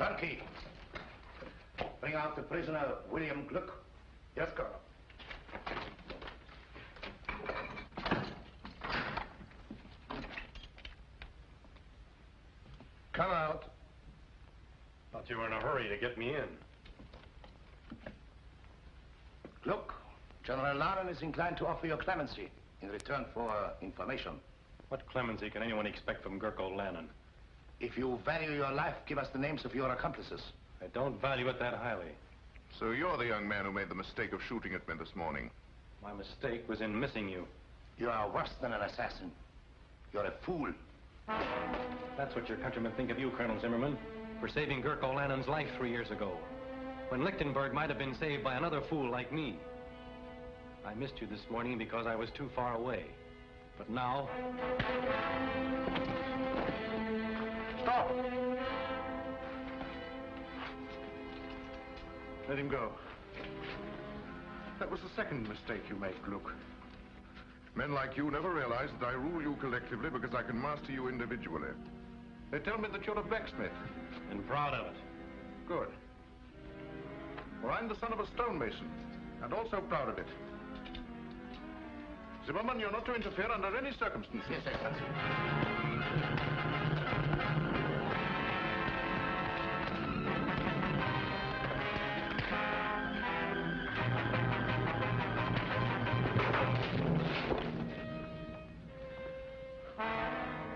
Turnkey, bring out the prisoner, William Gluck. Yes, Colonel. Come out. Thought you were in a hurry to get me in. Look, General Lauren is inclined to offer you clemency in return for information. What clemency can anyone expect from Gurko Lannon? If you value your life, give us the names of your accomplices. I don't value it that highly. So you're the young man who made the mistake of shooting at me this morning. My mistake was in missing you. You are worse than an assassin. You're a fool. That's what your countrymen think of you, Colonel Zimmerman, for saving Gurko Lannon's life 3 years ago, when Lichtenberg might have been saved by another fool like me. I missed you this morning because I was too far away. But now... Stop! Let him go. That was the second mistake you made, Gluck. Men like you never realize that I rule you collectively because I can master you individually. They tell me that you're a blacksmith. And proud of it. Good. Well, I'm the son of a stonemason, and also proud of it. Zimmerman, you're not to interfere under any circumstances. Yes, Excellency.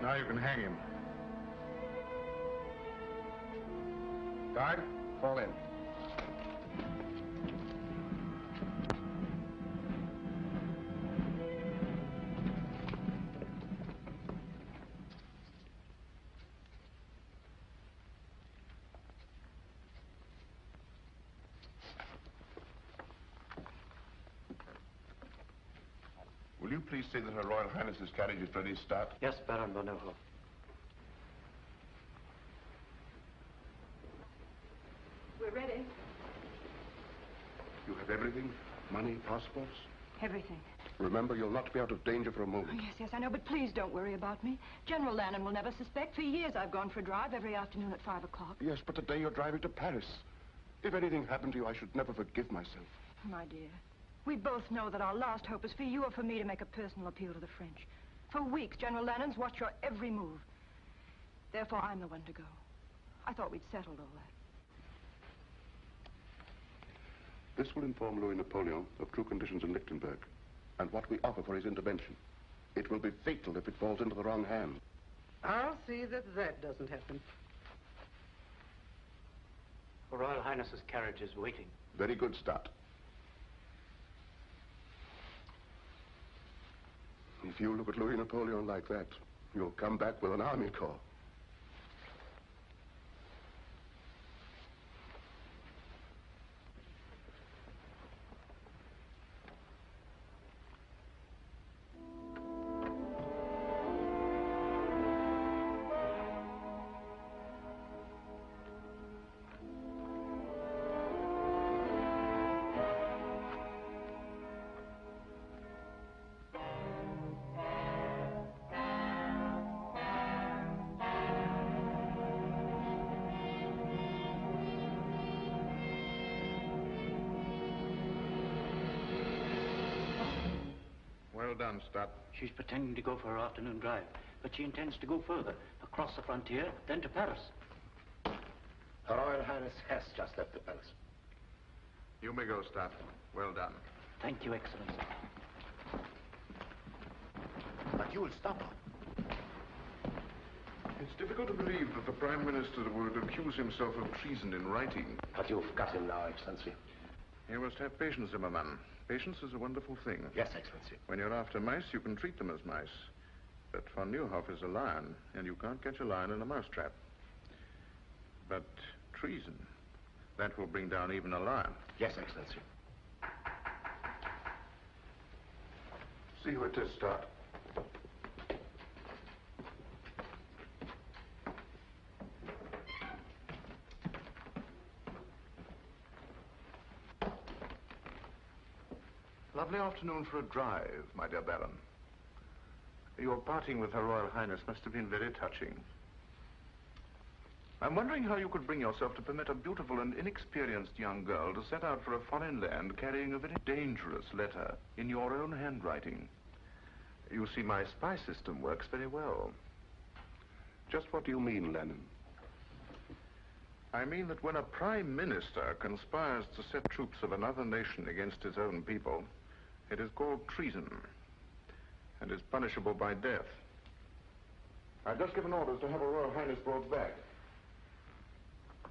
Now you can hang him. Guard, fall in. Will you please say that Her Royal Highness's carriage is ready to start? Yes, Baron Bonovo. We're ready. You have everything? Money, passports? Everything. Remember, you'll not be out of danger for a moment. Oh, yes, I know, but please don't worry about me. General Lannon will never suspect. For years I've gone for a drive every afternoon at 5 o'clock. Yes, but today you're driving to Paris. If anything happened to you, I should never forgive myself. My dear, we both know that our last hope is for you or for me to make a personal appeal to the French. For weeks, General Lannon's watched your every move. Therefore, I'm the one to go. I thought we'd settled all that. This will inform Louis Napoleon of true conditions in Lichtenberg and what we offer for his intervention. It will be fatal if it falls into the wrong hands. I'll see that that doesn't happen. Her Royal Highness's carriage is waiting. Very good start. If you look at Louis Napoleon like that, you'll come back with an army corps. Well done, Stott. She's pretending to go for her afternoon drive, but she intends to go further, across the frontier, then to Paris. Her Royal Highness has just left the palace. You may go, Stott. Well done. Thank you, Excellency. But you'll stop her. It's difficult to believe that the Prime Minister would accuse himself of treason in writing. But you've got him now, Excellency. You must have patience, Zimmerman. Patience is a wonderful thing. Yes, Excellency. When you're after mice, you can treat them as mice. But von Neuhoff is a lion, and you can't catch a lion in a mousetrap. But treason, that will bring down even a lion. Yes, Excellency. See who it is, Stott. Lovely afternoon for a drive, my dear Baron. Your parting with Her Royal Highness must have been very touching. I'm wondering how you could bring yourself to permit a beautiful and inexperienced young girl to set out for a foreign land carrying a very dangerous letter in your own handwriting. You see, my spy system works very well. Just what do you mean, Lennon? I mean that when a prime minister conspires to set troops of another nation against his own people, it is called treason and is punishable by death. I've just given orders to have Her Royal Highness brought back.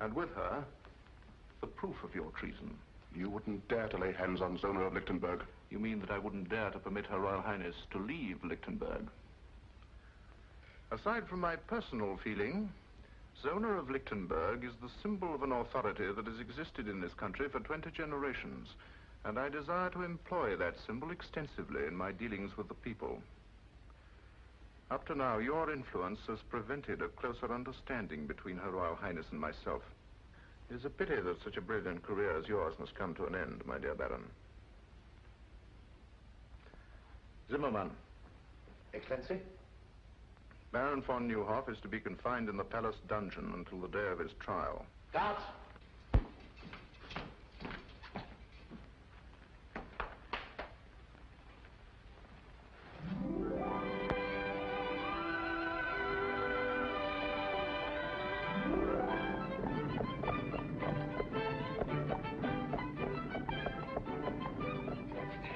And with her, the proof of your treason. You wouldn't dare to lay hands on Zona of Lichtenberg. You mean that I wouldn't dare to permit Her Royal Highness to leave Lichtenberg? Aside from my personal feeling, Zona of Lichtenberg is the symbol of an authority that has existed in this country for 20 generations, and I desire to employ that symbol extensively in my dealings with the people. Up to now, your influence has prevented a closer understanding between Her Royal Highness and myself. It is a pity that such a brilliant career as yours must come to an end, my dear Baron. Zimmermann. Excellency? Baron von Neuhoff is to be confined in the palace dungeon until the day of his trial. Guards!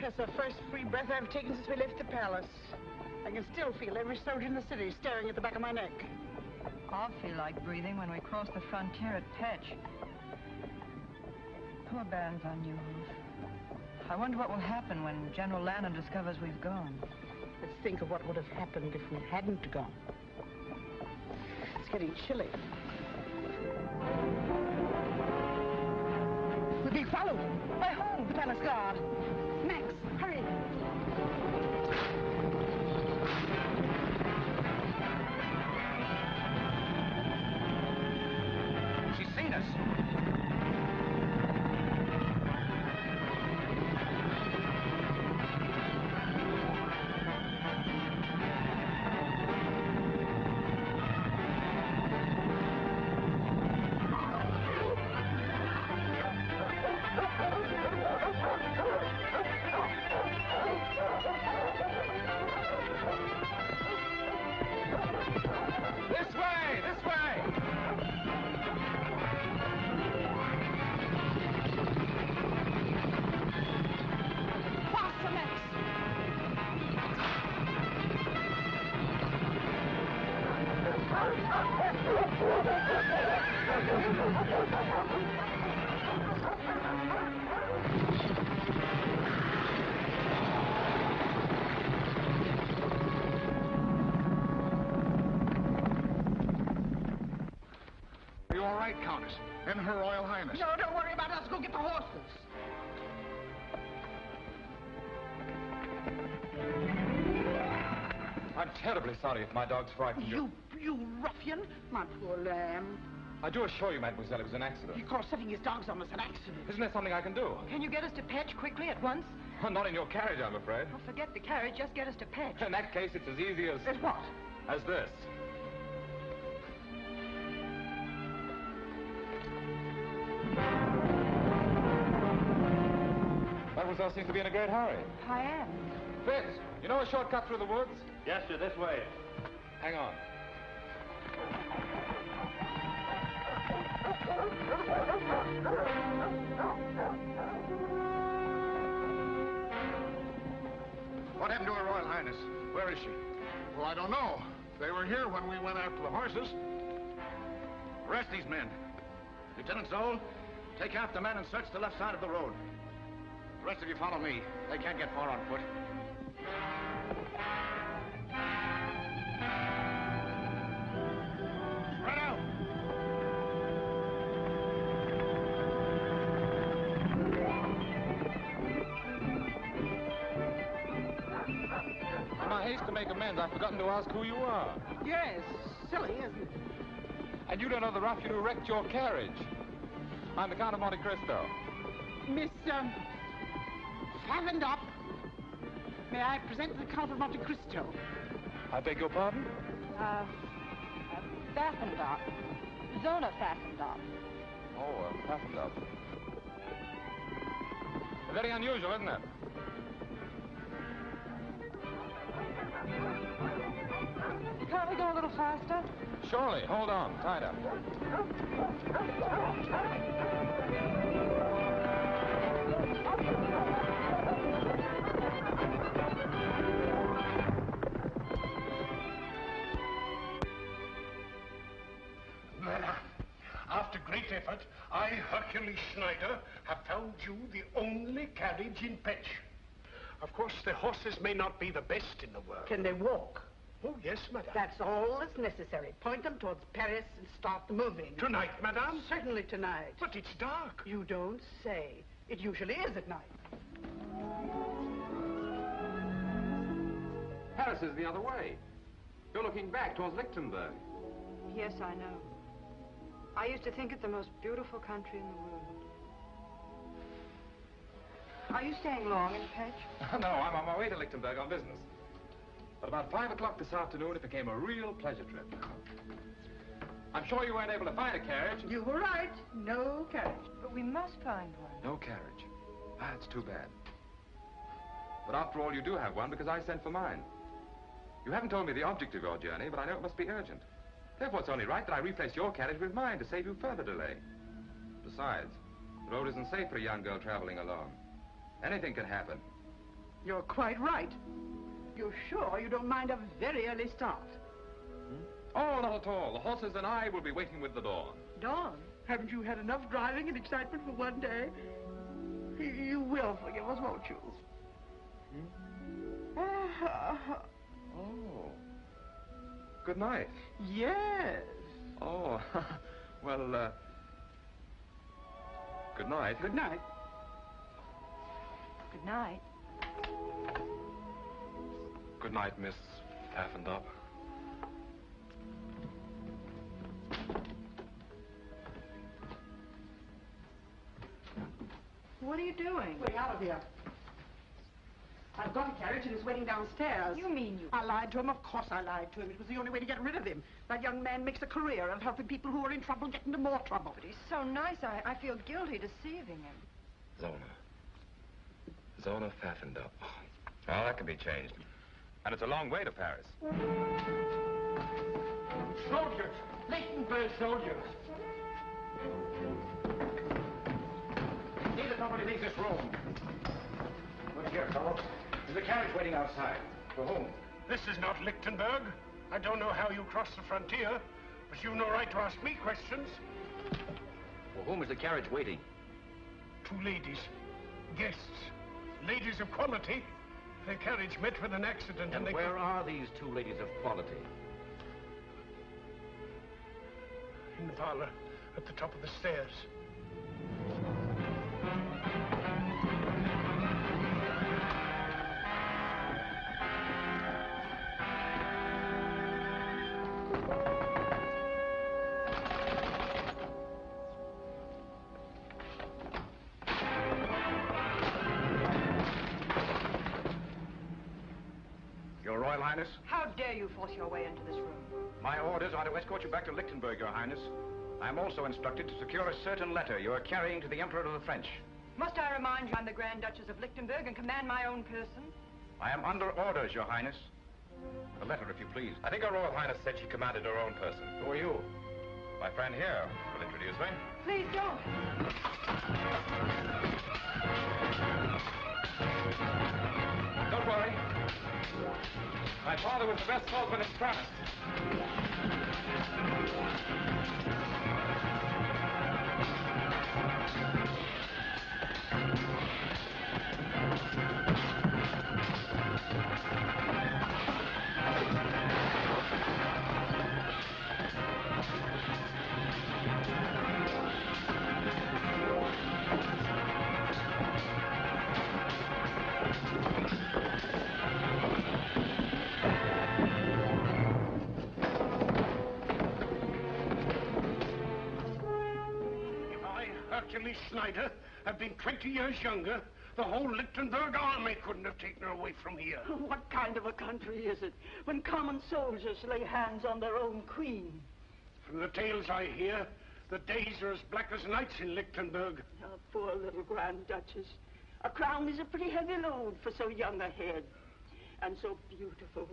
That's the first free breath I've taken since we left the palace. I can still feel every soldier in the city staring at the back of my neck. I'll feel like breathing when we cross the frontier at Petch. Poor Baron von Neuhoff. I wonder what will happen when General Lannon discovers we've gone. Let's think of what would have happened if we hadn't gone. It's getting chilly. We're being followed. By whom? The palace guard. Max, hurry. She's seen us. This way! This way! Faster, Max. Are you all right, Countess? And Her Royal Highness? No, don't worry about us. Go get the horses. I'm terribly sorry if my dog's frightened you. You ruffian. My poor lamb. I do assure you, mademoiselle, it was an accident. He calls setting his dogs on us an accident. Isn't there something I can do? Can you get us to Petch quickly at once? Not in your carriage, I'm afraid. Oh, forget the carriage. Just get us to Petch. In that case, it's as easy as... As what? as this. Mademoiselle seems to be in a great hurry. I am. Fitz, you know a shortcut through the woods? Yes, sir, this way. Hang on. What happened to Her Royal Highness? Where is she? Well, I don't know. They were here when we went after the horses. Arrest these men. Lieutenant Zoll, take half the men and search the left side of the road. The rest of you follow me. They can't get far on foot. Spread out! In my haste to make amends, I've forgotten to ask who you are. Yes, silly, isn't it? And you don't know the ruffian who wrecked your carriage. I'm the Count of Monte Cristo. Miss, Favened up. May I present the Count of Monte Cristo? I beg your pardon? Favened up. Zona fastened up. Oh, fastened up. Very unusual, isn't it? Can't we go a little faster? Surely. Hold on. Tied up. After great effort, I, Hercules Schneider, have found you the only carriage in Petch. Of course, the horses may not be the best in the world. Can they walk? Oh, yes, madame. That's all that's necessary. Point them towards Paris and start moving. Tonight, madame? Certainly tonight. But it's dark. You don't say. It usually is at night. Paris is the other way. You're looking back towards Lichtenberg. Yes, I know. I used to think it the most beautiful country in the world. Are you staying long in Petch? No, I'm on my way to Lichtenberg on business. But about 5 o'clock this afternoon, it became a real pleasure trip. I'm sure you weren't able to find a carriage. You were right. No carriage. But we must find one. No carriage. Ah, it's too bad. But after all, you do have one because I sent for mine. You haven't told me the object of your journey, but I know it must be urgent. Therefore, it's only right that I replace your carriage with mine to save you further delay. Besides, the road isn't safe for a young girl traveling alone. Anything can happen. You're quite right. You're sure you don't mind a very early start? Oh, not at all. The horses and I will be waiting with the dawn. Dawn? Haven't you had enough driving and excitement for one day? You will forgive us, won't you? Oh. Good night. Yes. Oh, well, good night. Good night. Good night. Good night, Miss Pfaffendorf. What are you doing? Way out of here. I've got a carriage and it's waiting downstairs. You mean you... I lied to him. Of course I lied to him. It was the only way to get rid of him. That young man makes a career of helping people who are in trouble get into more trouble. But he's so nice, I feel guilty deceiving him. Zona Pfaffendorf. Well, that can be changed. And it's a long way to Paris. Soldiers! Lichtenberg soldiers! See that nobody leaves this room. Look here, fellows. There's a carriage waiting outside. For whom? This is not Lichtenberg. I don't know how you crossed the frontier, but you've no right to ask me questions. For whom is the carriage waiting? 2 ladies. Guests. Ladies of quality. Their carriage met with an accident and they... where are these 2 ladies of quality? In the parlor, at the top of the stairs. Your Royal Highness? How dare you force your way into this room? My orders are to escort you back to Lichtenberg, Your Highness. I am also instructed to secure a certain letter you are carrying to the Emperor of the French. Must I remind you I'm the Grand Duchess of Lichtenberg and command my own person? I am under orders, Your Highness. The letter, if you please. I think Her Royal Highness said she commanded her own person. Who are you? My friend here will introduce me. Please don't. Don't worry. My father was the best swordsman in France. Hercules Schneider have been 20 years younger, the whole Lichtenberg army couldn't have taken her away from here. What kind of a country is it when common soldiers lay hands on their own queen? From the tales I hear, the days are as black as nights in Lichtenberg. Oh, poor little Grand Duchess. A crown is a pretty heavy load for so young a head. And so beautiful.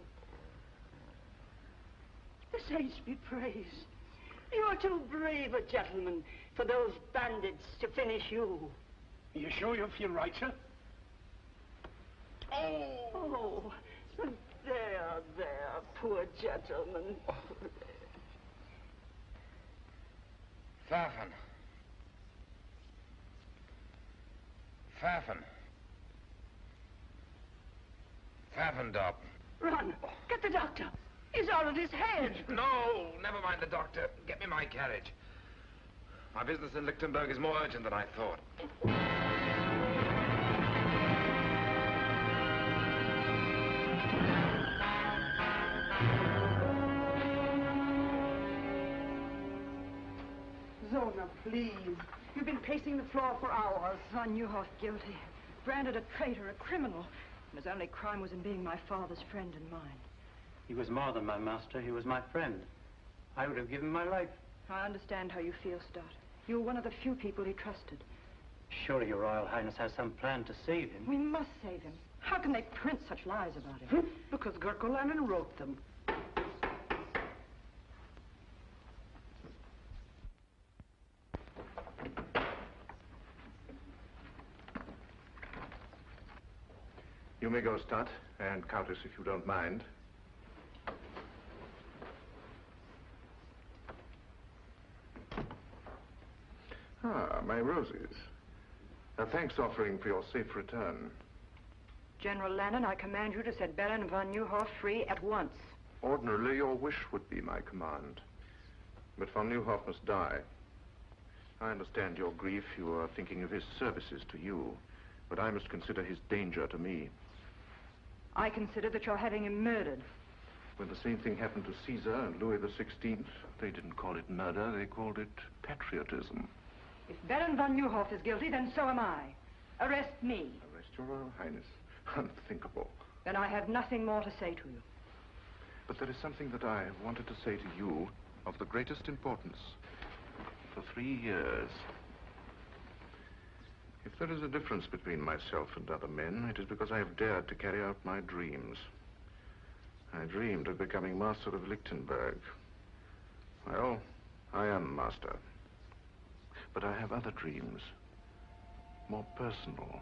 The saints be praised. You're too brave a gentleman for those bandits to finish you. You sure you feel right, sir? Oh, there, poor gentleman. Pfaffen. Pfaffendorp. Run, get the doctor. He's out of his head. No, never mind the doctor. Get me my carriage. My business in Lichtenberg is more urgent than I thought. Zona, please. You've been pacing the floor for hours. Von Neuhoff guilty. Branded a traitor, a criminal. And his only crime was in being my father's friend and mine. He was more than my master. He was my friend. I would have given my life. I understand how you feel, Stott. You were one of the few people he trusted. Surely your Royal Highness has some plan to save him. We must save him. How can they print such lies about him? Because Gurko Lannon wrote them. You may go, Stott, and Countess, if you don't mind. Ah, my roses. A thanks offering for your safe return. General Lannon, I command you to set Baron von Neuhoff free at once. Ordinarily, your wish would be my command. But von Neuhoff must die. I understand your grief. You are thinking of his services to you. But I must consider his danger to me. I consider that you're having him murdered. When the same thing happened to Caesar and Louis XVI, they didn't call it murder, they called it patriotism. If Baron von Neuhoff is guilty, then so am I. Arrest me. Arrest your Royal Highness. Unthinkable. Then I have nothing more to say to you. But there is something that I have wanted to say to you of the greatest importance. For 3 years. If there is a difference between myself and other men, it is because I have dared to carry out my dreams. I dreamed of becoming master of Lichtenberg. Well, I am master. But I have other dreams, more personal.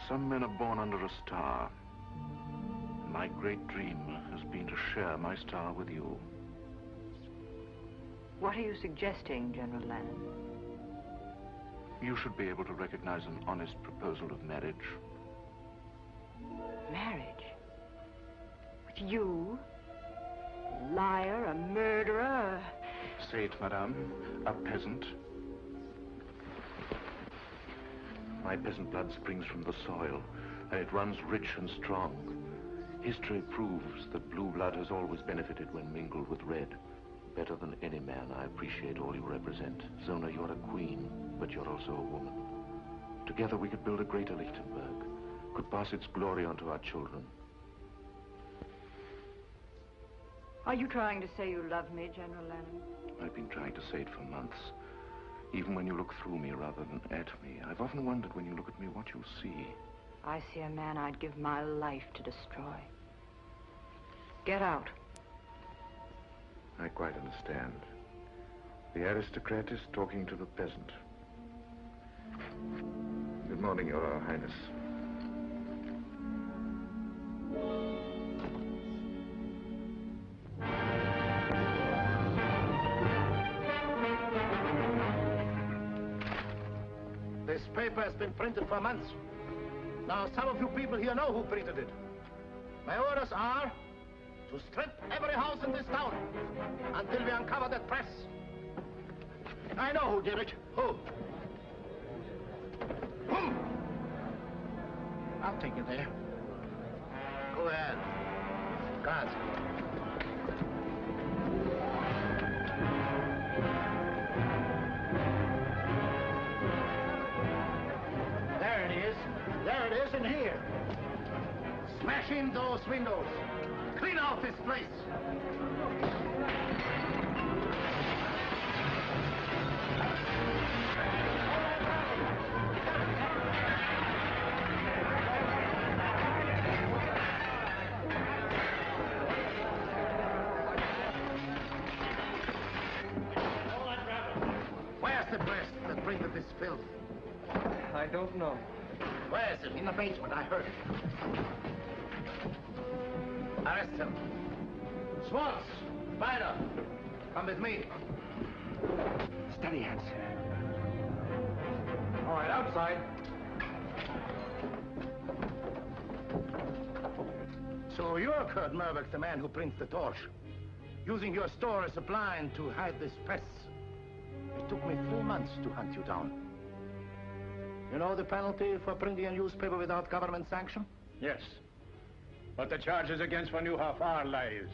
Some men are born under a star. My great dream has been to share my star with you. What are you suggesting, General Lannon? You should be able to recognize an honest proposal of marriage. Marriage? With you? A liar, a murderer, Say it, madame. A peasant. My peasant blood springs from the soil, and it runs rich and strong. History proves that blue blood has always benefited when mingled with red. Better than any man, I appreciate all you represent. Zona, you're a queen, but you're also a woman. Together we could build a greater Lichtenberg, could pass its glory on to our children. Are you trying to say you love me, General Lannon? I've been trying to say it for months. Even when you look through me rather than at me, I've often wondered when you look at me what you see. I see a man I'd give my life to destroy. Get out. I quite understand. The aristocrat is talking to the peasant. Good morning, Your Royal Highness. This paper has been printed for months. Now, some of you people here know who printed it. My orders are to strip every house in this town until we uncover that press. I know who did it. Who? I'll take you there. Go ahead. Guards. There it is. There it is in here. Smash in those windows. Clean Clean out this place. Where's the press that printed this filth? I don't know. Where is it? In the basement, I heard it. Arrest him. Schwartz, Spider, come with me. Steady, Hans. All right, outside. So you're Kurt Merbeck, the man who prints the torch, using your store as a blind to hide this press. It took me 3 months to hunt you down. You know the penalty for printing a newspaper without government sanction? Yes. But the charges against Van Nieuwhof are lies.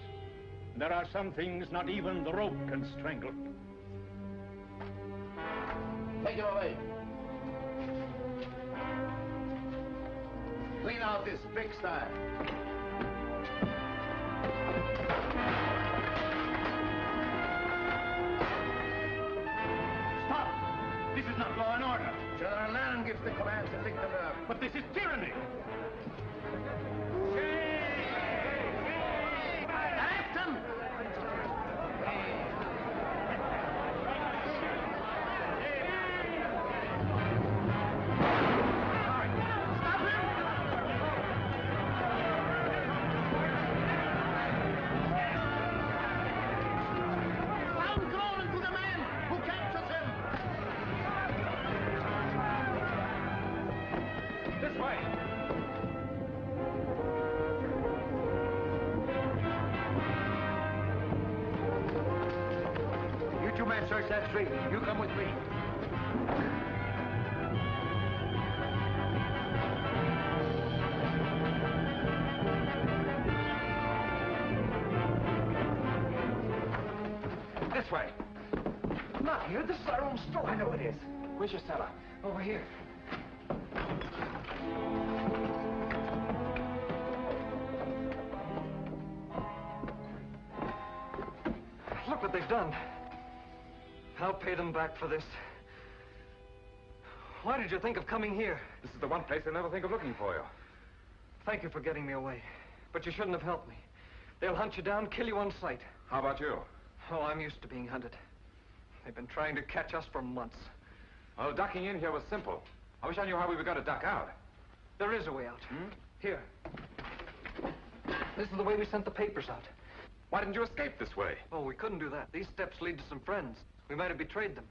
There are some things not even the rope can strangle. Take him away. Clean out this pigsty. Stop! This is not law and order. General Lannon gives the command to Lichtenberg. But this is tyranny. Arrest him! Search that street. You come with me. This way. Not here. This is our own store. I know it is. Where's your cellar? Over here. Look what they've done. I'll pay them back for this. Why did you think of coming here? This is the one place they'll never think of looking for you. Thank you for getting me away. But you shouldn't have helped me. They'll hunt you down, kill you on sight. How about you? Oh, I'm used to being hunted. They've been trying to catch us for months. Well, ducking in here was simple. I wish I knew how we were going to duck out. There is a way out. Here. This is the way we sent the papers out. Why didn't you escape this way? Oh, we couldn't do that. These steps lead to some friends. We might have betrayed them.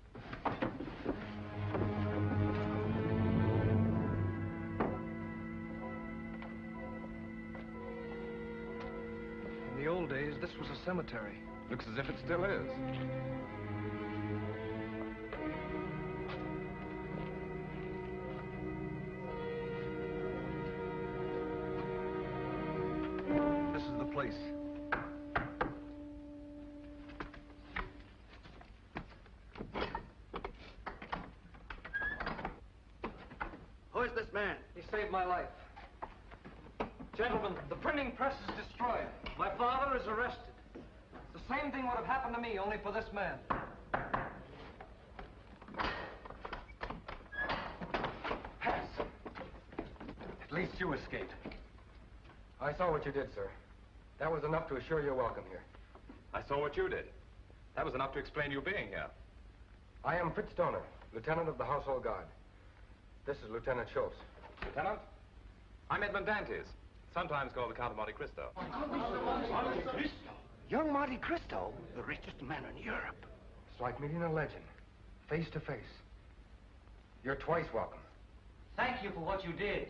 In the old days, this was a cemetery. Looks as if it still is. This is the place. Who is this man? He saved my life. Gentlemen, the printing press is destroyed. My father is arrested. The same thing would have happened to me, only for this man. Pass. At least you escaped. I saw what you did, sir. That was enough to assure your welcome here. I saw what you did. That was enough to explain you being here. I am Fritz Stoner, Lieutenant of the Household Guard. This is Lieutenant Schultz. Lieutenant? I'm Edmund Dantes, sometimes called the Count of Monte Cristo. Monte Cristo? Young Monte Cristo? The richest man in Europe. It's like meeting a legend, face to face. You're twice welcome. Thank you for what you did.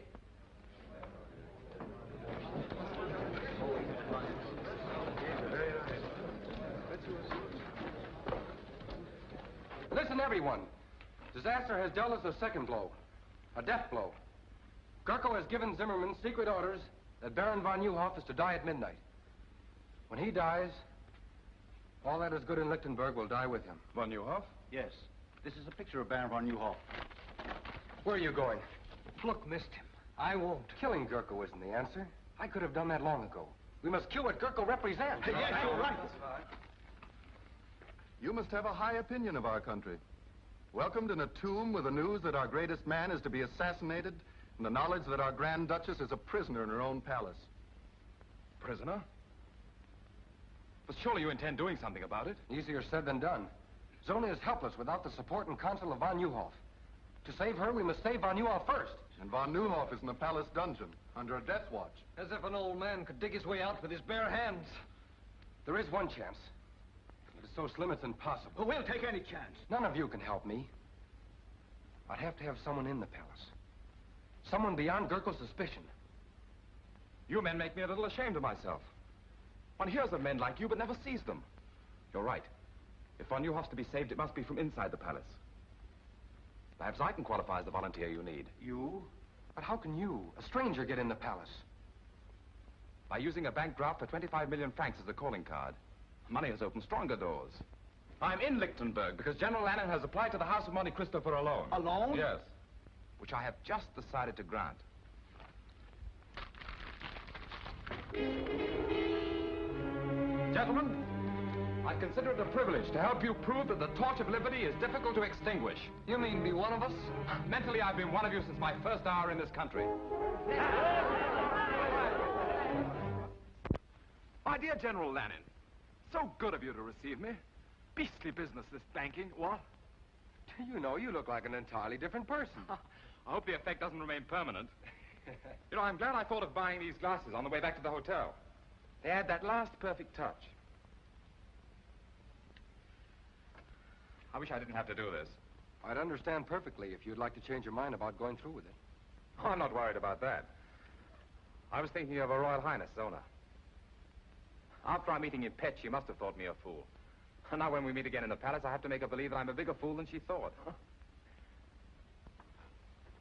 Listen, everyone. Disaster has dealt us a second blow. A death blow. Gurko has given Zimmerman secret orders that Baron von Nieuwhof is to die at midnight. When he dies, all that is good in Lichtenberg will die with him. Von Nieuwhof? Yes. This is a picture of Baron von Nieuwhof. Where are you going? Look, missed him. I won't. Killing Gurko isn't the answer. I could have done that long ago. We must cue what Gurko represents. Yes, you're right. You must have a high opinion of our country. Welcomed in a tomb with the news that our greatest man is to be assassinated and the knowledge that our Grand Duchess is a prisoner in her own palace. Prisoner? But surely you intend doing something about it? Easier said than done. Zona is helpless without the support and counsel of von Neuhoff. To save her, we must save von Neuhoff first. And von Neuhoff is in the palace dungeon, under a death watch. As if an old man could dig his way out with his bare hands. There is one chance. It is so slim it's impossible. Well, we'll take any chance. None of you can help me. I'd have to have someone in the palace. Someone beyond Gurko's suspicion. You men make me a little ashamed of myself. One hears of men like you, but never sees them. You're right. If von Neuhoff's to be saved, it must be from inside the palace. Perhaps I can qualify as the volunteer you need. You? But how can you, a stranger, get in the palace? By using a bank draft for 25 million francs as a calling card. Money has opened stronger doors. I'm in Lichtenberg because General Lannon has applied to the House of Monte Cristo for a loan. A loan? Yes. Which I have just decided to grant. Gentlemen, I consider it a privilege to help you prove that the torch of liberty is difficult to extinguish. You mean be one of us? Mentally, I've been one of you since my first hour in this country. My dear General Lannon, so good of you to receive me. Beastly business, this banking, what? You know, you look like an entirely different person. I hope the effect doesn't remain permanent. You know, I'm glad I thought of buying these glasses on the way back to the hotel. They add that last perfect touch. I wish I didn't have to do this. I'd understand perfectly if you'd like to change your mind about going through with it. Oh, I'm not worried about that. I was thinking of Her Royal Highness, Zona. After our meeting in Pet, she must have thought me a fool. And now when we meet again in the palace, I have to make her believe that I'm a bigger fool than she thought.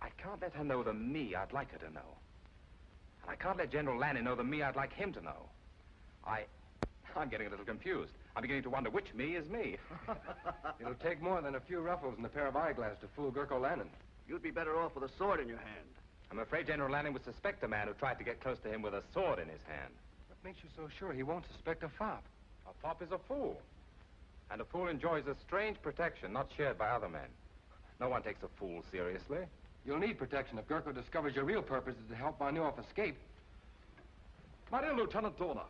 I can't let her know the me I'd like her to know. And I can't let General Lannon know the me I'd like him to know. I'm getting a little confused. I'm beginning to wonder which me is me. It'll take more than a few ruffles and a pair of eyeglasses to fool Gurko Lannon. You'd be better off with a sword in your hand. I'm afraid General Lannon would suspect a man who tried to get close to him with a sword in his hand. What makes you so sure he won't suspect a fop? A fop is a fool. And a fool enjoys a strange protection not shared by other men. No one takes a fool seriously. You'll need protection if Gurko discovers your real purpose is to help von Neuhoff escape. My dear Lieutenant Dorner,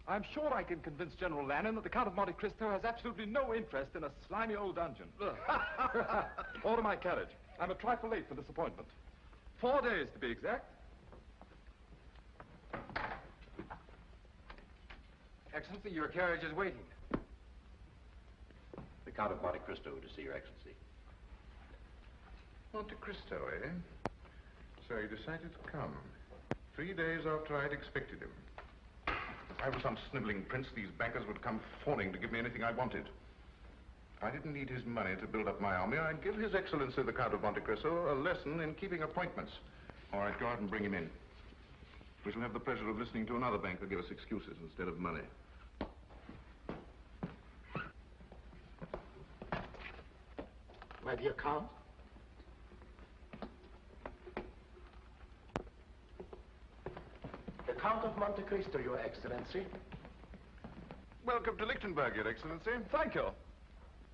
I'm sure I can convince General Lannon that the Count of Monte Cristo has absolutely no interest in a slimy old dungeon. Order my carriage. I'm a trifle late for this appointment. 4 days, to be exact. Excellency, your carriage is waiting. The Count of Monte Cristo to see Your Excellency. Monte Cristo, eh? So he decided to come. 3 days after I'd expected him. If I was some sniveling prince, these bankers would come fawning to give me anything I wanted. If I didn't need his money to build up my army, I'd give His Excellency the Count of Monte Cristo a lesson in keeping appointments. Or I'd go out and bring him in. We shall have the pleasure of listening to another banker give us excuses instead of money. My dear Count. The Count of Monte Cristo, Your Excellency. Welcome to Lichtenberg, Your Excellency. Thank you.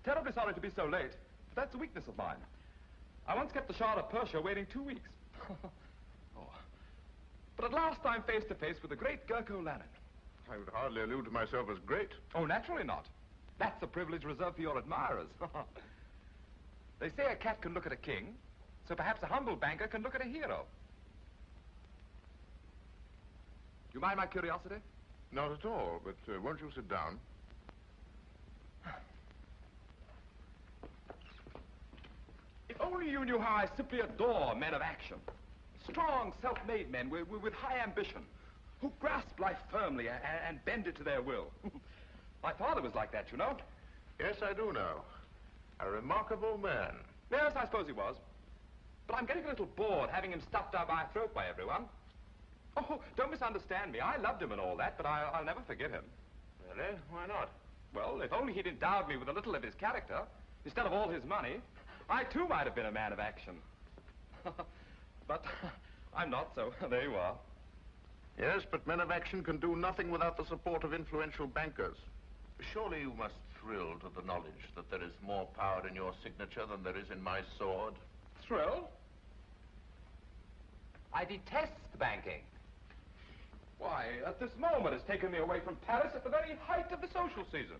Terribly sorry to be so late, but that's a weakness of mine. I once kept the Shah of Persia waiting 2 weeks. Oh. But at last I'm face to face with the great Gurko Lannon. I would hardly allude to myself as great. Oh, naturally not. That's a privilege reserved for your admirers. They say a cat can look at a king, so perhaps a humble banker can look at a hero. Do you mind my curiosity? Not at all, but won't you sit down? If only you knew how I simply adore men of action. Strong, self-made men with high ambition, who grasp life firmly and bend it to their will. My father was like that, you know. Yes, I do know. A remarkable man. Yes, I suppose he was. But I'm getting a little bored having him stuffed down my throat by everyone. Oh, don't misunderstand me. I loved him and all that, but I'll never forgive him. Really? Why not? Well, if only he'd endowed me with a little of his character, instead of all his money, I too might have been a man of action. But I'm not, so there you are. Yes, but men of action can do nothing without the support of influential bankers. Surely you must thrill to the knowledge that there is more power in your signature than there is in my sword. Thrill? I detest banking. Why, at this moment it's taken me away from Paris at the very height of the social season.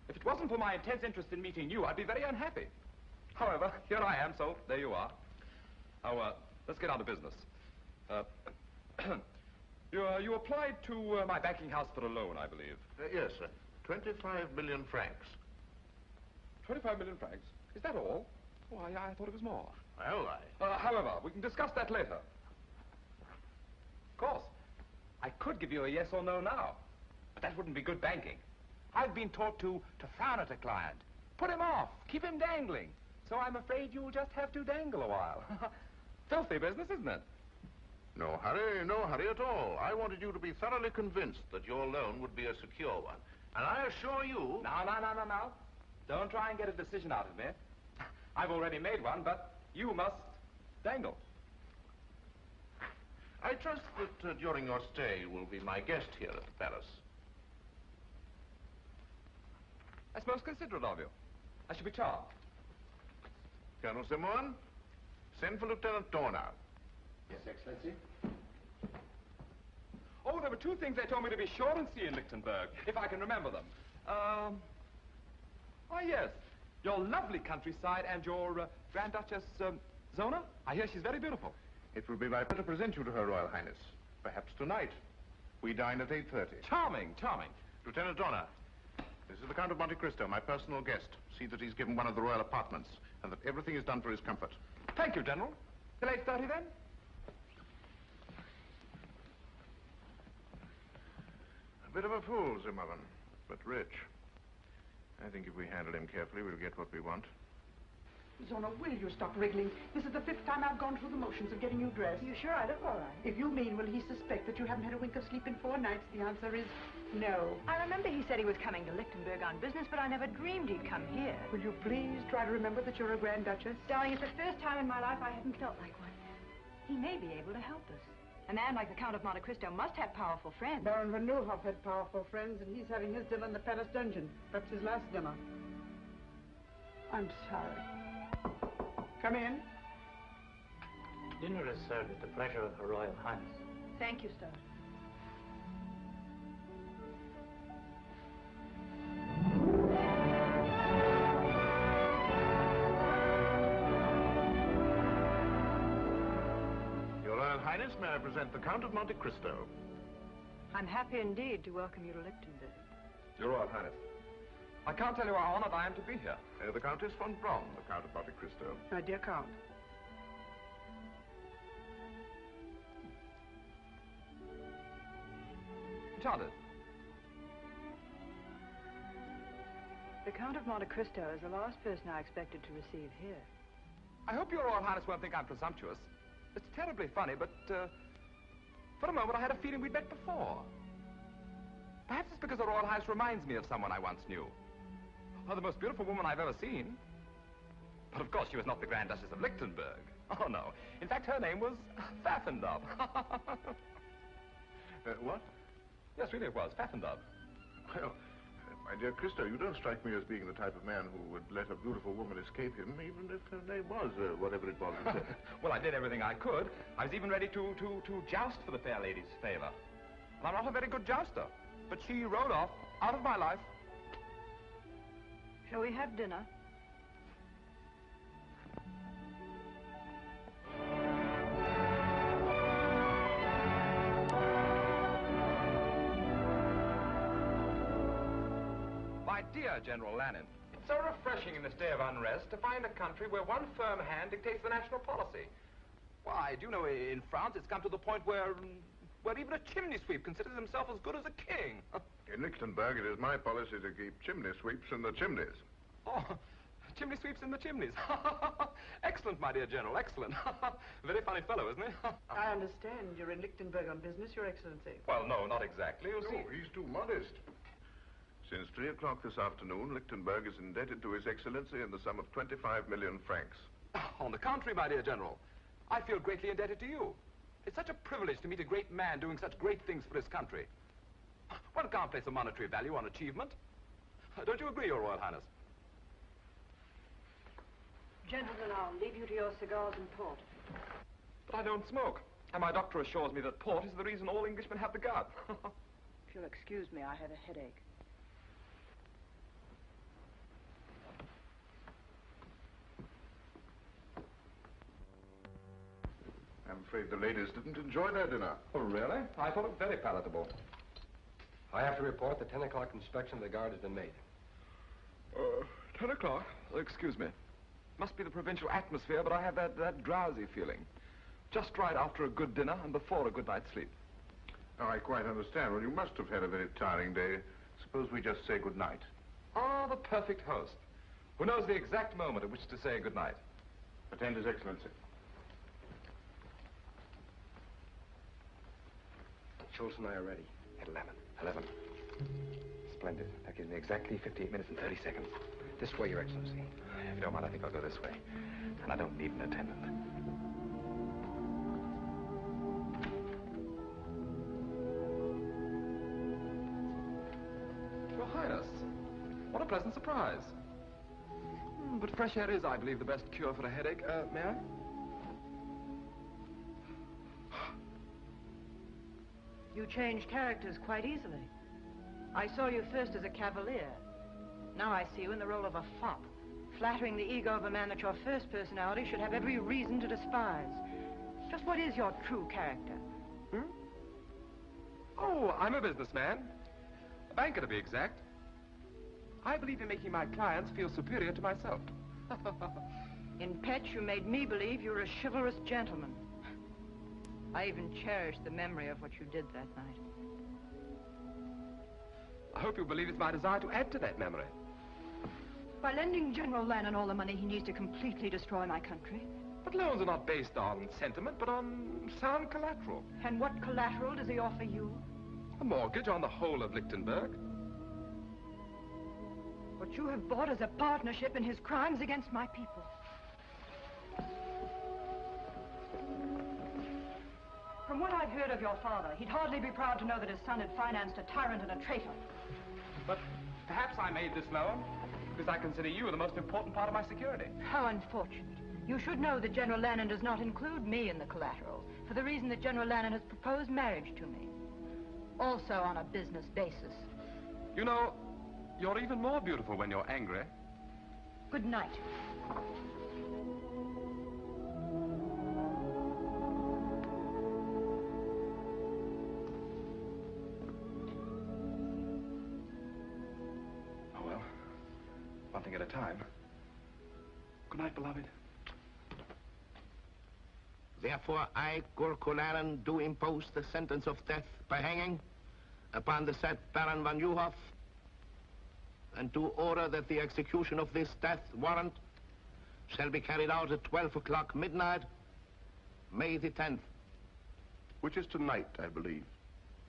If it wasn't for my intense interest in meeting you, I'd be very unhappy. However, here I am, so there you are. Now, let's get on to business. You applied to my banking house for a loan, I believe. Yes, sir. 25 million francs. 25 million francs? Is that all? Oh, I thought it was more. Well, however, we can discuss that later. Of course, I could give you a yes or no now, but that wouldn't be good banking. I've been taught to frown at a client, put him off, keep him dangling. So I'm afraid you'll just have to dangle a while. Filthy business, isn't it? no hurry at all. I wanted you to be thoroughly convinced that your loan would be a secure one. And I assure you... No. Don't try and get a decision out of me. I've already made one, but you must dangle. I trust that during your stay you will be my guest here at the palace. That's most considerate of you. I shall be charmed. Colonel Zimmerman, send for Lieutenant Dorner. Yes, Excellency. Oh, there were two things they told me to be sure and see in Lichtenberg, if I can remember them. Oh, yes. Your lovely countryside and your Grand Duchess, Zona. I hear she's very beautiful. It will be my pleasure to present you to Her Royal Highness. Perhaps tonight. We dine at 8:30. Charming. Lieutenant Dorner, this is the Count of Monte Cristo, my personal guest. See that he's given one of the royal apartments, and that everything is done for his comfort. Thank you, General. Till 8:30, then? A bit of a fool, Zimmerman, but rich. I think if we handle him carefully, we'll get what we want. Zona, will you stop wriggling? This is the 5th time I've gone through the motions of getting you dressed. You sure I look all right? If you mean, will he suspect that you haven't had a wink of sleep in 4 nights, the answer is no. I remember he said he was coming to Lichtenberg on business, but I never dreamed he'd come here. Will you please try to remember that you're a Grand Duchess? Darling, it's the first time in my life I haven't felt like one. He may be able to help us. A man like the Count of Monte Cristo must have powerful friends. Baron von Neuhoff had powerful friends, and he's having his dinner in the palace dungeon. Perhaps his last dinner. I'm sorry. Come in. Dinner is served at the pleasure of Her Royal Highness. Thank you, sir. Your Royal Highness, may I present the Count of Monte Cristo? I'm happy indeed to welcome you to Lichtenberg. Your Royal Highness, I can't tell you how honored I am to be here. The Countess von Braun, the Count of Monte Cristo. My dear Count. Enchanted. The Count of Monte Cristo is the last person I expected to receive here. I hope Your Royal Highness won't think I'm presumptuous. It's terribly funny, but for a moment I had a feeling we'd met before. Perhaps it's because the Royal Highness reminds me of someone I once knew. Oh, the most beautiful woman I've ever seen. But of course she was not the Grand Duchess of Lichtenberg. Oh, no. In fact, her name was Pfaffendub. What? Yes, really it was. Pfaffendub. Well, my dear Cristo, you don't strike me as being the type of man who would let a beautiful woman escape him, even if her name was whatever it was. Well, I did everything I could. I was even ready to joust for the fair lady's favor. And I'm not a very good jouster. But she rode off, out of my life. Shall we have dinner? My dear General Lannon, it's so refreshing in this day of unrest to find a country where one firm hand dictates the national policy. Why, do you know, in France it's come to the point where even a chimney sweep considers himself as good as a king. In Lichtenberg, it is my policy to keep chimney sweeps in the chimneys. Oh, chimney sweeps in the chimneys. Excellent, my dear General, excellent. Very funny fellow, isn't he? I understand you're in Lichtenberg on business, Your Excellency. Well, no, not exactly. You see. No, he's too modest. Since 3 o'clock this afternoon, Lichtenberg is indebted to His Excellency in the sum of 25 million francs. On the contrary, my dear General, I feel greatly indebted to you. It's such a privilege to meet a great man doing such great things for his country. One can't place a monetary value on achievement. Don't you agree, Your Royal Highness? Gentlemen, I'll leave you to your cigars and port. But I don't smoke. And my doctor assures me that port is the reason all Englishmen have the gout. If you'll excuse me, I have a headache. I'm afraid the ladies didn't enjoy their dinner. Oh, really? I thought it very palatable. I have to report the 10 o'clock inspection of the guard has been made. 10 o'clock? Excuse me. Must be the provincial atmosphere, but I have that drowsy feeling. Just right after a good dinner and before a good night's sleep. Oh, I quite understand. Well, you must have had a very tiring day. Suppose we just say good night. Ah, the perfect host, who knows the exact moment at which to say good night. Attend His Excellency. Schultz and I are ready. At 11. 11. Splendid. That gives me exactly 58 minutes and 30 seconds. This way, Your Excellency. If you don't mind, I think I'll go this way. And I don't need an attendant. Your Highness, what a pleasant surprise. But fresh air is, I believe, the best cure for a headache. May I? You change characters quite easily. I saw you first as a cavalier. Now I see you in the role of a fop, flattering the ego of a man that your first personality should have every reason to despise. Just what is your true character? Oh, I'm a businessman. A banker, to be exact. I believe in making my clients feel superior to myself. In Petch, you made me believe you were a chivalrous gentleman. I even cherish the memory of what you did that night. I hope you believe it's my desire to add to that memory. By lending General Lannon all the money he needs to completely destroy my country. But loans are not based on sentiment, but on sound collateral. And what collateral does he offer you? A mortgage on the whole of Lichtenberg. What you have bought is a partnership in his crimes against my people. From what I've heard of your father, he'd hardly be proud to know that his son had financed a tyrant and a traitor. But perhaps I made this loan because I consider you the most important part of my security. How unfortunate. You should know that General Lannon does not include me in the collateral, for the reason that General Lannon has proposed marriage to me. Also on a business basis. You know, you're even more beautiful when you're angry. Good night. Oh, well, one thing at a time. Good night, beloved. Therefore, I, Gurko Lannon, do impose the sentence of death by hanging upon the said Baron von Nieuwhof, and do order that the execution of this death warrant shall be carried out at 12 o'clock midnight, May the 10th. Which is tonight, I believe.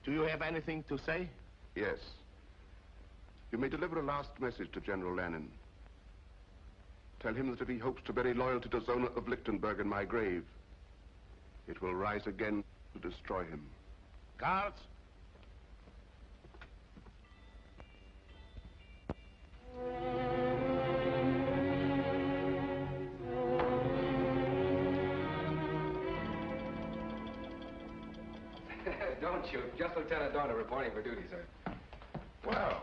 Do you have anything to say? Yes. You may deliver a last message to General Lannon. Tell him that if he hopes to bury loyalty to Zona of Lichtenberg in my grave, it will rise again to destroy him. Guards. Don't shoot. Just Lieutenant Dorner reporting for duty, sir. Well,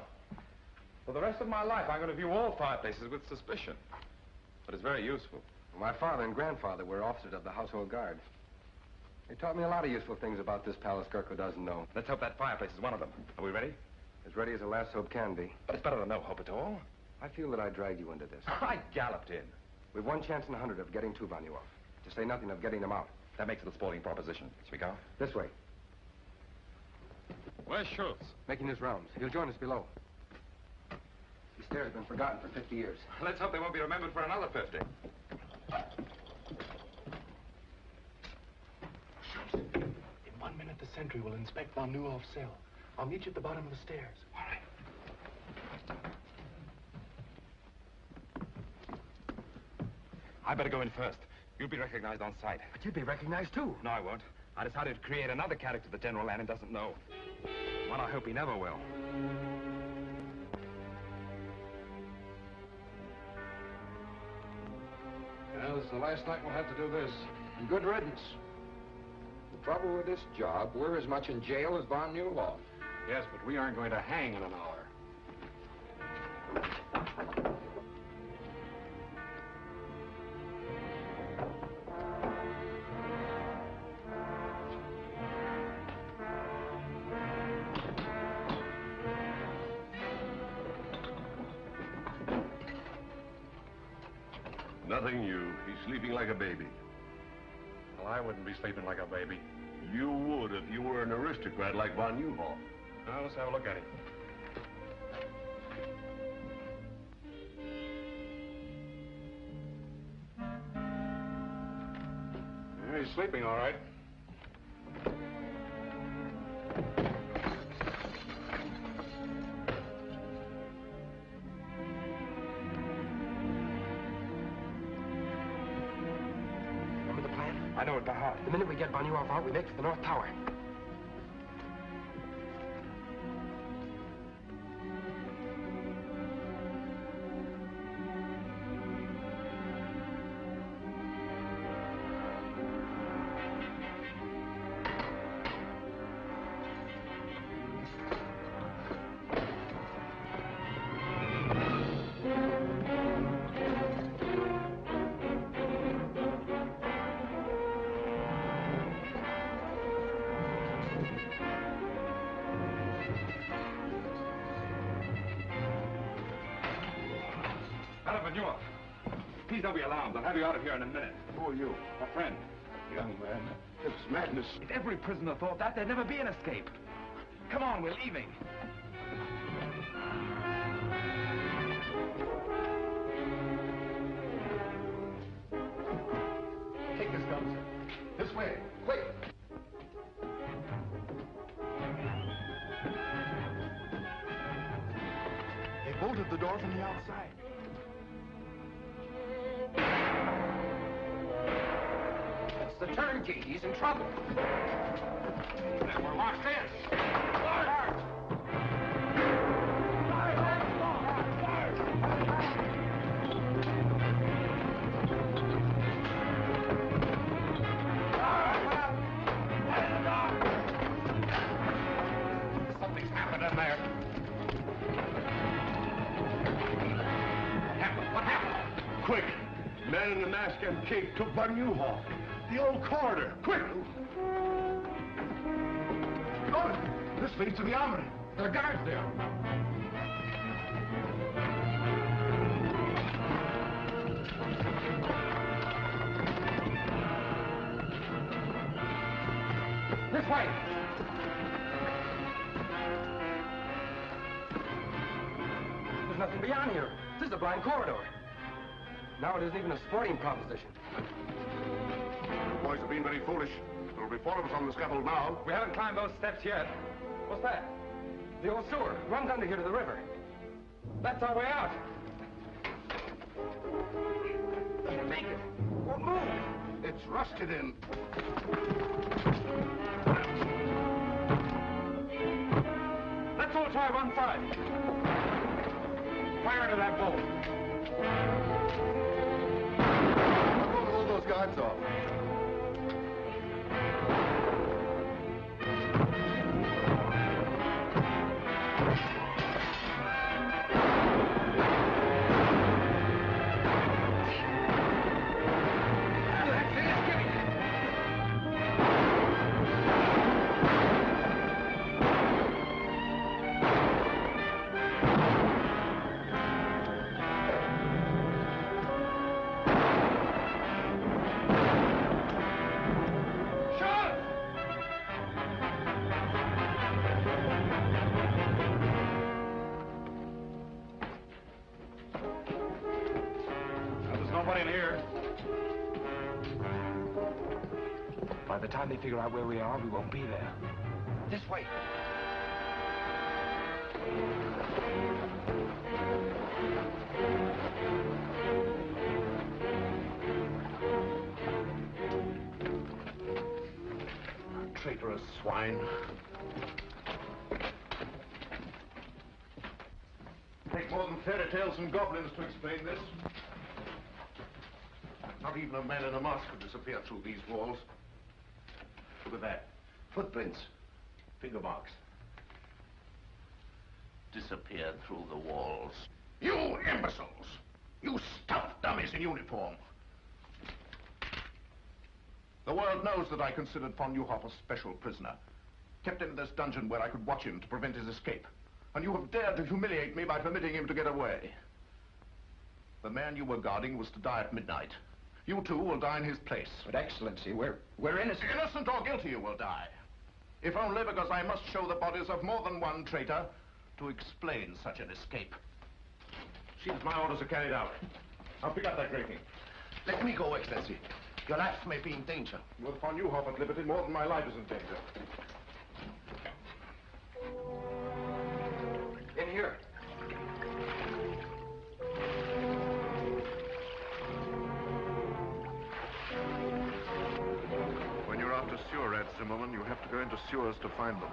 for the rest of my life, I'm going to view all fireplaces with suspicion. But it's very useful. My father and grandfather were officers of the household guard. They taught me a lot of useful things about this palace Gurko doesn't know. Let's hope that fireplace is one of them. Are we ready? As ready as a last hope can be. But it's better than no hope at all. I feel that I dragged you into this. I galloped in. We've one chance in 100 of getting two von Nieuwhof. To say nothing of getting them out. That makes it a sporting proposition. Shall we go? This way. Where's Schultz? Making his rounds. He'll join us below. These stairs have been forgotten for 50 years. Let's hope they won't be remembered for another 50. Schultz, in 1 minute the sentry will inspect von Nieuwhof's cell. I'll meet you at the bottom of the stairs. All right. I better go in first. You'll be recognized on sight. But you'd be recognized, too. No, I won't. I decided to create another character that General Lannon doesn't know. One I hope he never will. Well, this is the last night we'll have to do this. And good riddance. The trouble with this job, we're as much in jail as von Newhoff. Yes, but we aren't going to hang in an hour. Nothing new. He's sleeping like a baby. Well, I wouldn't be sleeping like a baby. You would if you were an aristocrat like von Newhoff. Now, let's have a look at him. Yeah, he's sleeping all right. I know it by heart. The minute we get von Newhoff out, we make for the North Tower. Please don't be alarmed. I'll have you out of here in a minute. Who are you? A friend. Young man, it's madness. If every prisoner thought that, there'd never be an escape. Come on, we're leaving. Take this gun, sir. This way. Quick. They bolted the door from the outside. It's the turnkey. He's in trouble. Then we're locked in. Something's happened in there. What happened? Quick! Man in the mask and cape took von Newhoff. The old corridor. Quick! Good! This leads to the armory. There are guards there. This way. There's nothing beyond here. This is a blind corridor. Now it isn't even a sporting proposition. The boys have been very foolish. There will be 4 of us on the scaffold now. We haven't climbed those steps yet. What's that? The old sewer. Runs under here to the river. That's our way out. Can't make it. Won't move. It's rusted in. Let's all try one side. Fire into that bolt. I'm going to hold those guards off. By the time they figure out where we are, we won't be there. This way. traitorous swine. Take more than fairy tales and goblins to explain this. Not even a man in a mask could disappear through these walls. Look at that. Footprints. Finger marks. Disappeared through the walls. You imbeciles! You stuffed dummies in uniform! The world knows that I considered von Neuhoff a special prisoner. Kept him in this dungeon where I could watch him to prevent his escape. And you have dared to humiliate me by permitting him to get away. The man you were guarding was to die at midnight. You too will die in his place. But Excellency, we're innocent. Innocent or guilty you will die. If only because I must show the bodies of more than one traitor to explain such an escape. See that my orders are carried out. Now pick up that grating. Let me go, Excellency. Your life may be in danger. With von Neuhoff at liberty, more than my life is in danger. In here. When you're after sewer rats, Zimmerman, you have to go into sewers to find them.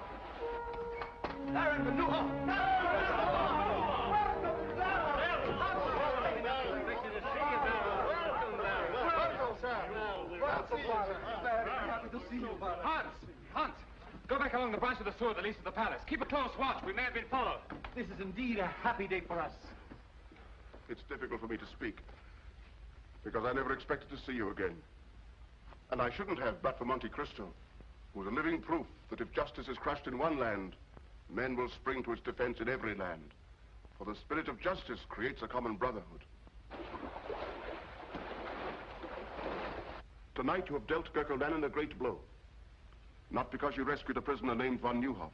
Baron von Neuhoff! Hans! Go back along the branch of the sewer that leads to the palace. Keep a close watch. We may have been followed. This is indeed a happy day for us. It's difficult for me to speak, because I never expected to see you again. And I shouldn't have, but for Monte Cristo, who is a living proof that if justice is crushed in one land, men will spring to its defense in every land. For the spirit of justice creates a common brotherhood. Tonight you have dealt Gerko Lannon a great blow. Not because you rescued a prisoner named von Neuhoff,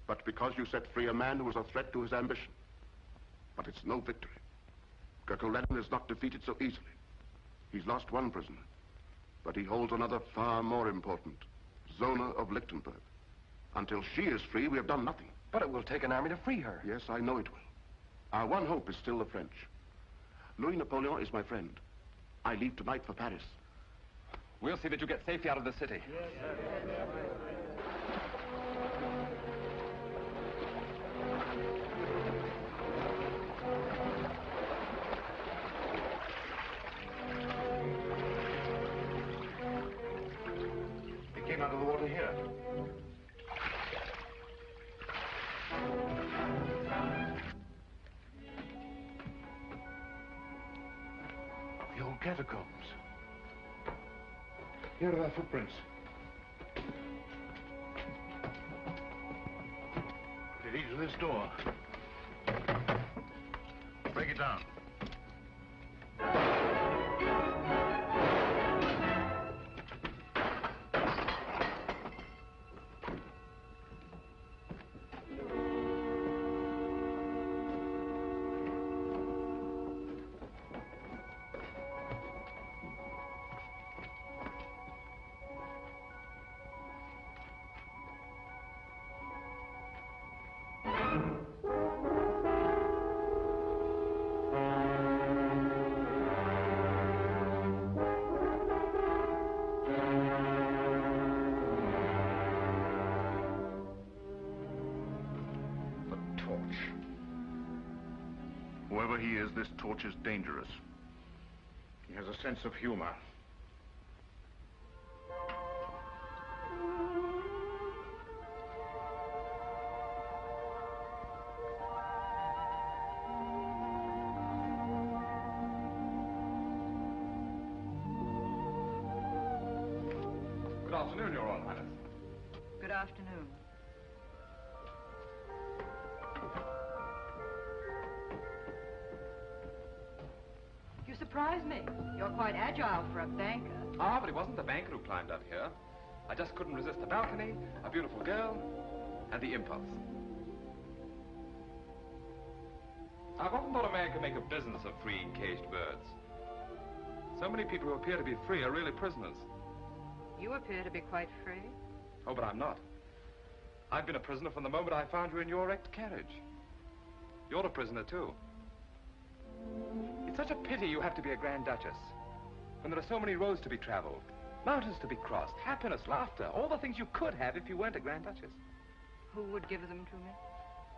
but because you set free a man who was a threat to his ambition. But it's no victory. Gerko Lannon is not defeated so easily. He's lost one prisoner, but he holds another far more important, Zona of Lichtenberg. Until she is free, we have done nothing. But it will take an army to free her. Yes, I know it will. Our one hope is still the French. Louis Napoleon is my friend. I leave tonight for Paris. We'll see that you get safely out of the city. It came out of the water here. The old catacombs. Here are their footprints. They lead to this door. Break it down. Whoever he is, this torch is dangerous. He has a sense of humor. Good afternoon, Your Royal Highness. Good afternoon. You surprise me. You're quite agile for a banker. Ah, but it wasn't the banker who climbed up here. I just couldn't resist the balcony, a beautiful girl, and the impulse. I've often thought a man could make a business of freeing caged birds. So many people who appear to be free are really prisoners. You appear to be quite free. Oh, but I'm not. I've been a prisoner from the moment I found you in your wrecked carriage. You're a prisoner, too. It's such a pity you have to be a Grand Duchess, when there are so many roads to be traveled, Mountains to be crossed, happiness, laughter, all the things you could have if you weren't a Grand Duchess. Who would give them to me?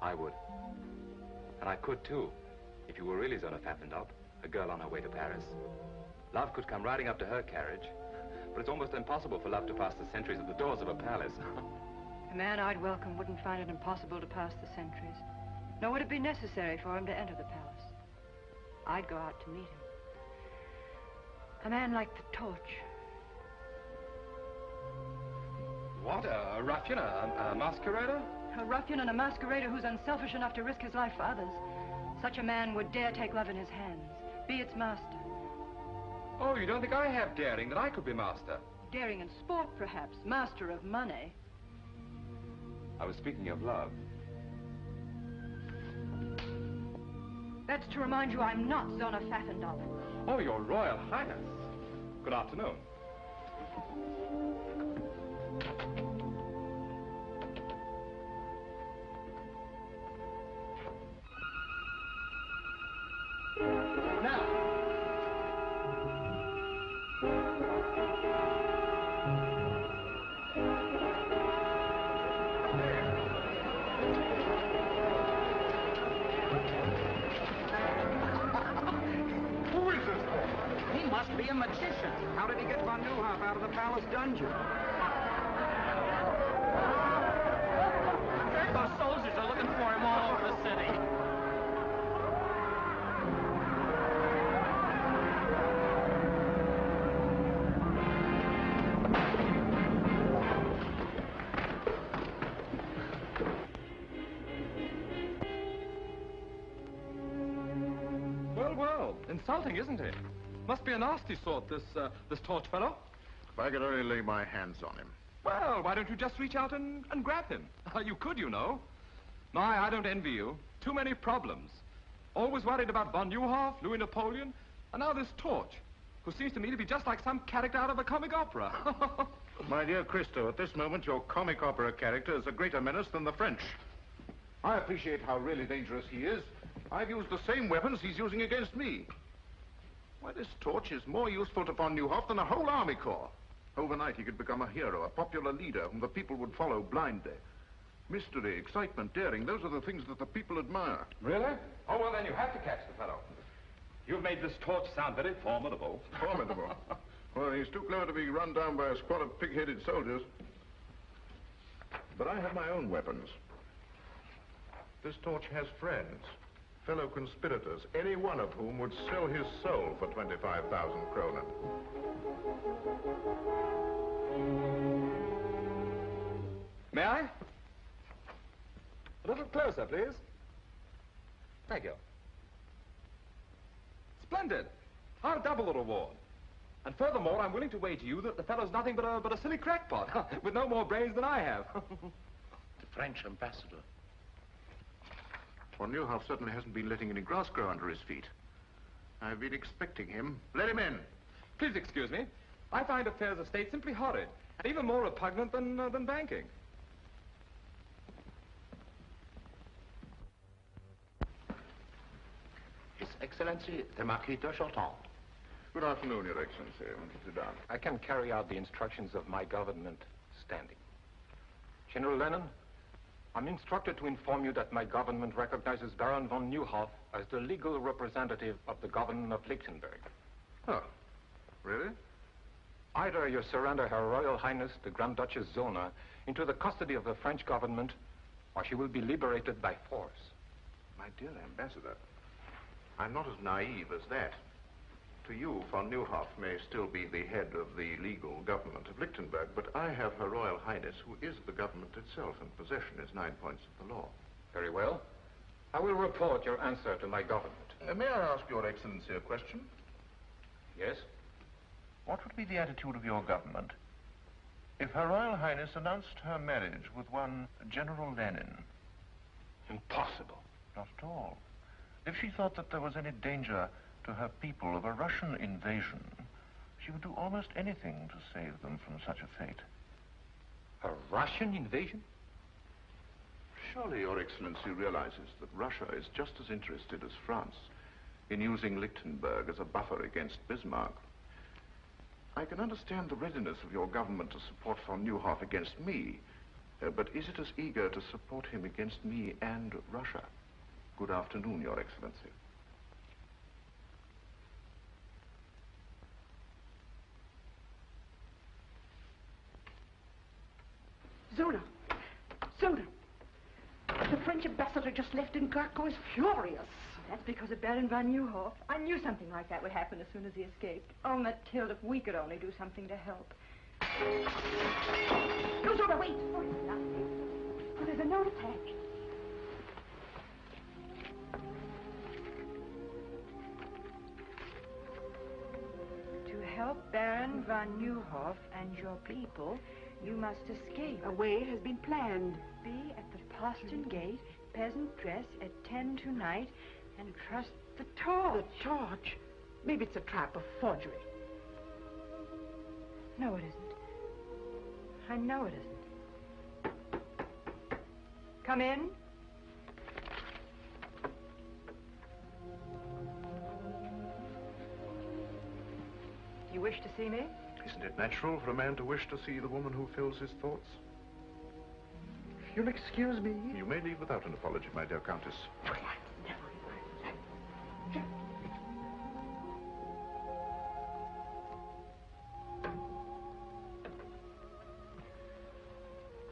I would. And I could, too, if you were really Zona Pfaffendaub, a girl on her way to Paris. Love could come riding up to her carriage, but it's almost impossible for love to pass the sentries at the doors of a palace. The man I'd welcome wouldn't find it impossible to pass the sentries, nor would it be necessary for him to enter the palace. I'd go out to meet him. A man like the torch. What? A ruffian? A masquerader? A ruffian and a masquerader who's unselfish enough to risk his life for others. Such a man would dare take love in his hands, be its master. Oh, you don't think I have daring, that I could be master? Daring in sport, perhaps. Master of money. I was speaking of love. That's to remind you I'm not Zona Pfaffendaub. Oh, Your Royal Highness. Good afternoon. He must be a magician. How did he get von Neuhoff out of the palace dungeon? Those soldiers are looking for him all over the city. Well, well, insulting, isn't it? Must be a nasty sort, this torch fellow. If I could only lay my hands on him. Well, why don't you just reach out and grab him? You could, you know. My, I don't envy you. Too many problems. Always worried about von Neuhoff, Louis Napoleon, and now this torch, who seems to me to be just like some character out of a comic opera. My dear Cristo, at this moment, your comic opera character is a greater menace than the French. I appreciate how really dangerous he is. I've used the same weapons he's using against me. Why, this torch is more useful to von Neuhoff than a whole army corps. Overnight, he could become a hero, a popular leader whom the people would follow blindly. Mystery, excitement, daring, those are the things that the people admire. Really? Oh, well, then you have to catch the fellow. You've made this torch sound very formidable. Formidable? Well, he's too clever to be run down by a squad of pig-headed soldiers. But I have my own weapons. This torch has friends, fellow conspirators, any one of whom would sell his soul for 25,000 kronen. May I? A little closer, please. Thank you. Splendid. I'll double the reward. And furthermore, I'm willing to wager you that the fellow's nothing but a silly crackpot, with no more brains than I have. The French ambassador. Von Neuhoff certainly hasn't been letting any grass grow under his feet. I've been expecting him. Let him in. Please excuse me. I find affairs of state simply horrid, and even more repugnant than banking. His Excellency, the Marquis de Chauton. Good afternoon, Your Excellency. Sit down. I can carry out the instructions of my government standing. General Lennon, I'm instructed to inform you that my government recognizes Baron von Neuhoff as the legal representative of the government of Lichtenberg. Oh, really? Either you surrender Her Royal Highness, the Grand Duchess Zona, into the custody of the French government, or she will be liberated by force. My dear Ambassador, I'm not as naive as that. To you, von Neuhoff may still be the head of the legal government of Lichtenberg, but I have Her Royal Highness, who is the government itself, and possession is 9 points of the law. Very well. I will report your answer to my government. May I ask Your Excellency a question? Yes? What would be the attitude of your government if Her Royal Highness announced her marriage with one General Lenin? Impossible. Not at all. If she thought that there was any danger to her people of a Russian invasion, she would do almost anything to save them from such a fate. A Russian invasion? Surely Your Excellency realizes that Russia is just as interested as France in using Lichtenberg as a buffer against Bismarck. I can understand the readiness of your government to support von Neuhoff against me, but is it as eager to support him against me and Russia? Good afternoon, Your Excellency. Zona! Zona! The French ambassador just left and Garko is furious. That's because of Baron von Neuhoff. I knew something like that would happen as soon as he escaped. Oh, Mathilde, if we could only do something to help. No, Zona, wait! Oh, it's nothing. Oh, there's a note attached. To help Baron von Neuhoff and your people, you must escape. A way has been planned. Be at the postern gate, peasant dress, at 10 tonight, and trust the torch. The torch? Maybe it's a trap, a forgery. No, it isn't. I know it isn't. Come in. You wish to see me? Isn't it natural for a man to wish to see the woman who fills his thoughts? You'll excuse me? You may leave without an apology, my dear Countess.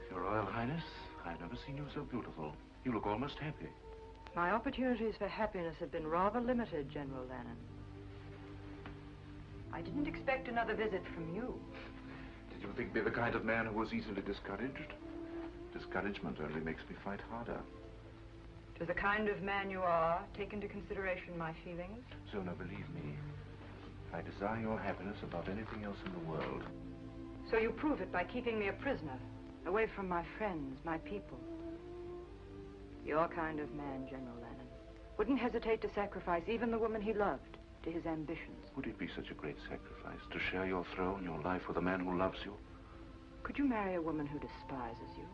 Your Royal Highness, I've never seen you so beautiful. You look almost happy. My opportunities for happiness have been rather limited, General Lannon. I didn't expect another visit from you. Did you think me the kind of man who was easily discouraged? Discouragement only makes me fight harder. To the kind of man you are, take into consideration my feelings. Zona, believe me, I desire your happiness above anything else in the world. So you prove it by keeping me a prisoner, away from my friends, my people. Your kind of man, General Lannon, wouldn't hesitate to sacrifice even the woman he loved to his ambitions. Would it be such a great sacrifice to share your throne, your life with a man who loves you? Could you marry a woman who despises you?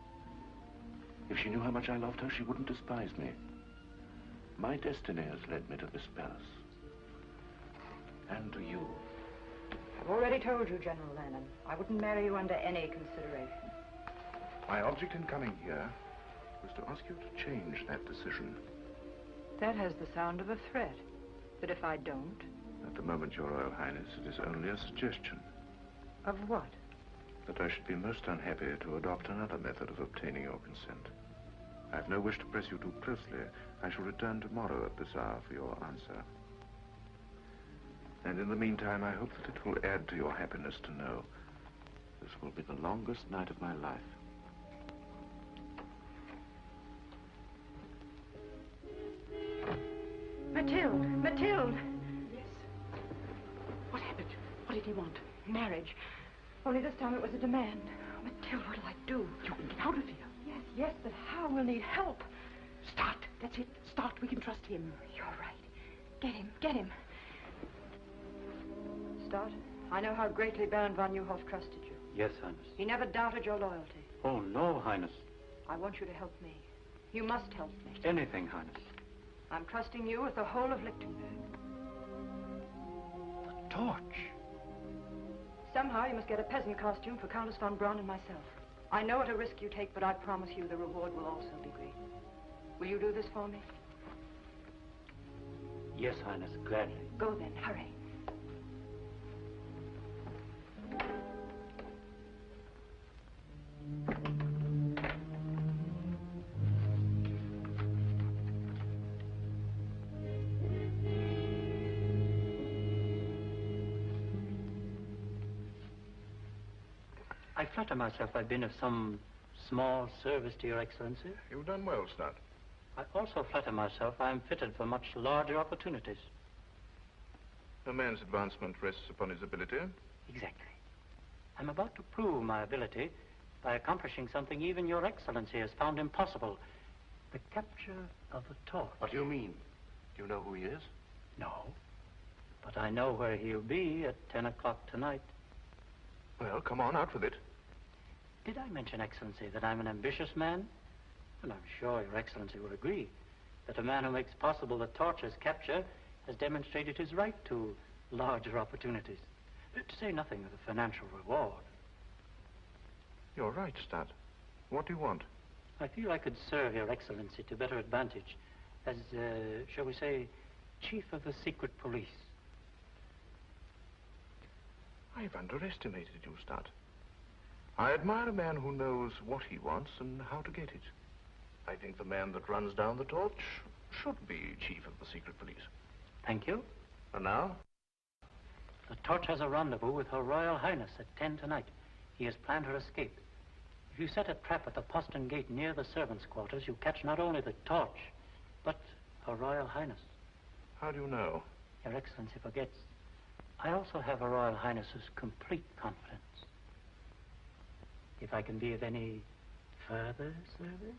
If she knew how much I loved her, she wouldn't despise me. My destiny has led me to this palace. And to you. I've already told you, General Lannon, I wouldn't marry you under any consideration. My object in coming here was to ask you to change that decision. That has the sound of a threat. But if I don't? At the moment, Your Royal Highness, it is only a suggestion. Of what? That I should be most unhappy to adopt another method of obtaining your consent. I have no wish to press you too closely. I shall return tomorrow at this hour for your answer. And in the meantime, I hope that it will add to your happiness to know this will be the longest night of my life. Mathilde! Mathilde! Yes? What happened? What did he want? Marriage. Only this time it was a demand. Oh, Mathilde, what'll I do? You can get out of here. Yes, yes, but how? We'll need help. Start. That's it. Start. We can trust him. You're right. Get him. Get him. Start. I know how greatly Baron von Neuhoff trusted you. Yes, Highness. He never doubted your loyalty. Oh, no, Highness. I want you to help me. You must help me. Anything, Highness. I'm trusting you with the whole of Lichtenberg. The torch. Somehow you must get a peasant costume for Countess von Braun and myself. I know what a risk you take, but I promise you the reward will also be great. Will you do this for me? Yes, Highness, gladly. Go then, hurry. I flatter myself I've been of some small service to Your Excellency. You've done well, Stout. I also flatter myself I am fitted for much larger opportunities. A man's advancement rests upon his ability. Exactly. I'm about to prove my ability by accomplishing something even Your Excellency has found impossible. The capture of the torch. What do you mean? Do you know who he is? No. But I know where he'll be at 10 o'clock tonight. Well, come on, out with it. Did I mention, Excellency, that I'm an ambitious man? Well, I'm sure Your Excellency will agree that a man who makes possible the torch's capture has demonstrated his right to larger opportunities. To say nothing of the financial reward. You're right, Stud. What do you want? I feel I could serve Your Excellency to better advantage as, shall we say, Chief of the Secret Police. I've underestimated you, Stud. I admire a man who knows what he wants and how to get it. I think the man that runs down the torch should be Chief of the Secret Police. Thank you. And now? The torch has a rendezvous with Her Royal Highness at 10 tonight. He has planned her escape. If you set a trap at the postern gate near the servants' quarters, you catch not only the torch, but Her Royal Highness. How do you know? Your Excellency forgets. I also have Her Royal Highness's complete confidence. If I can be of any further service?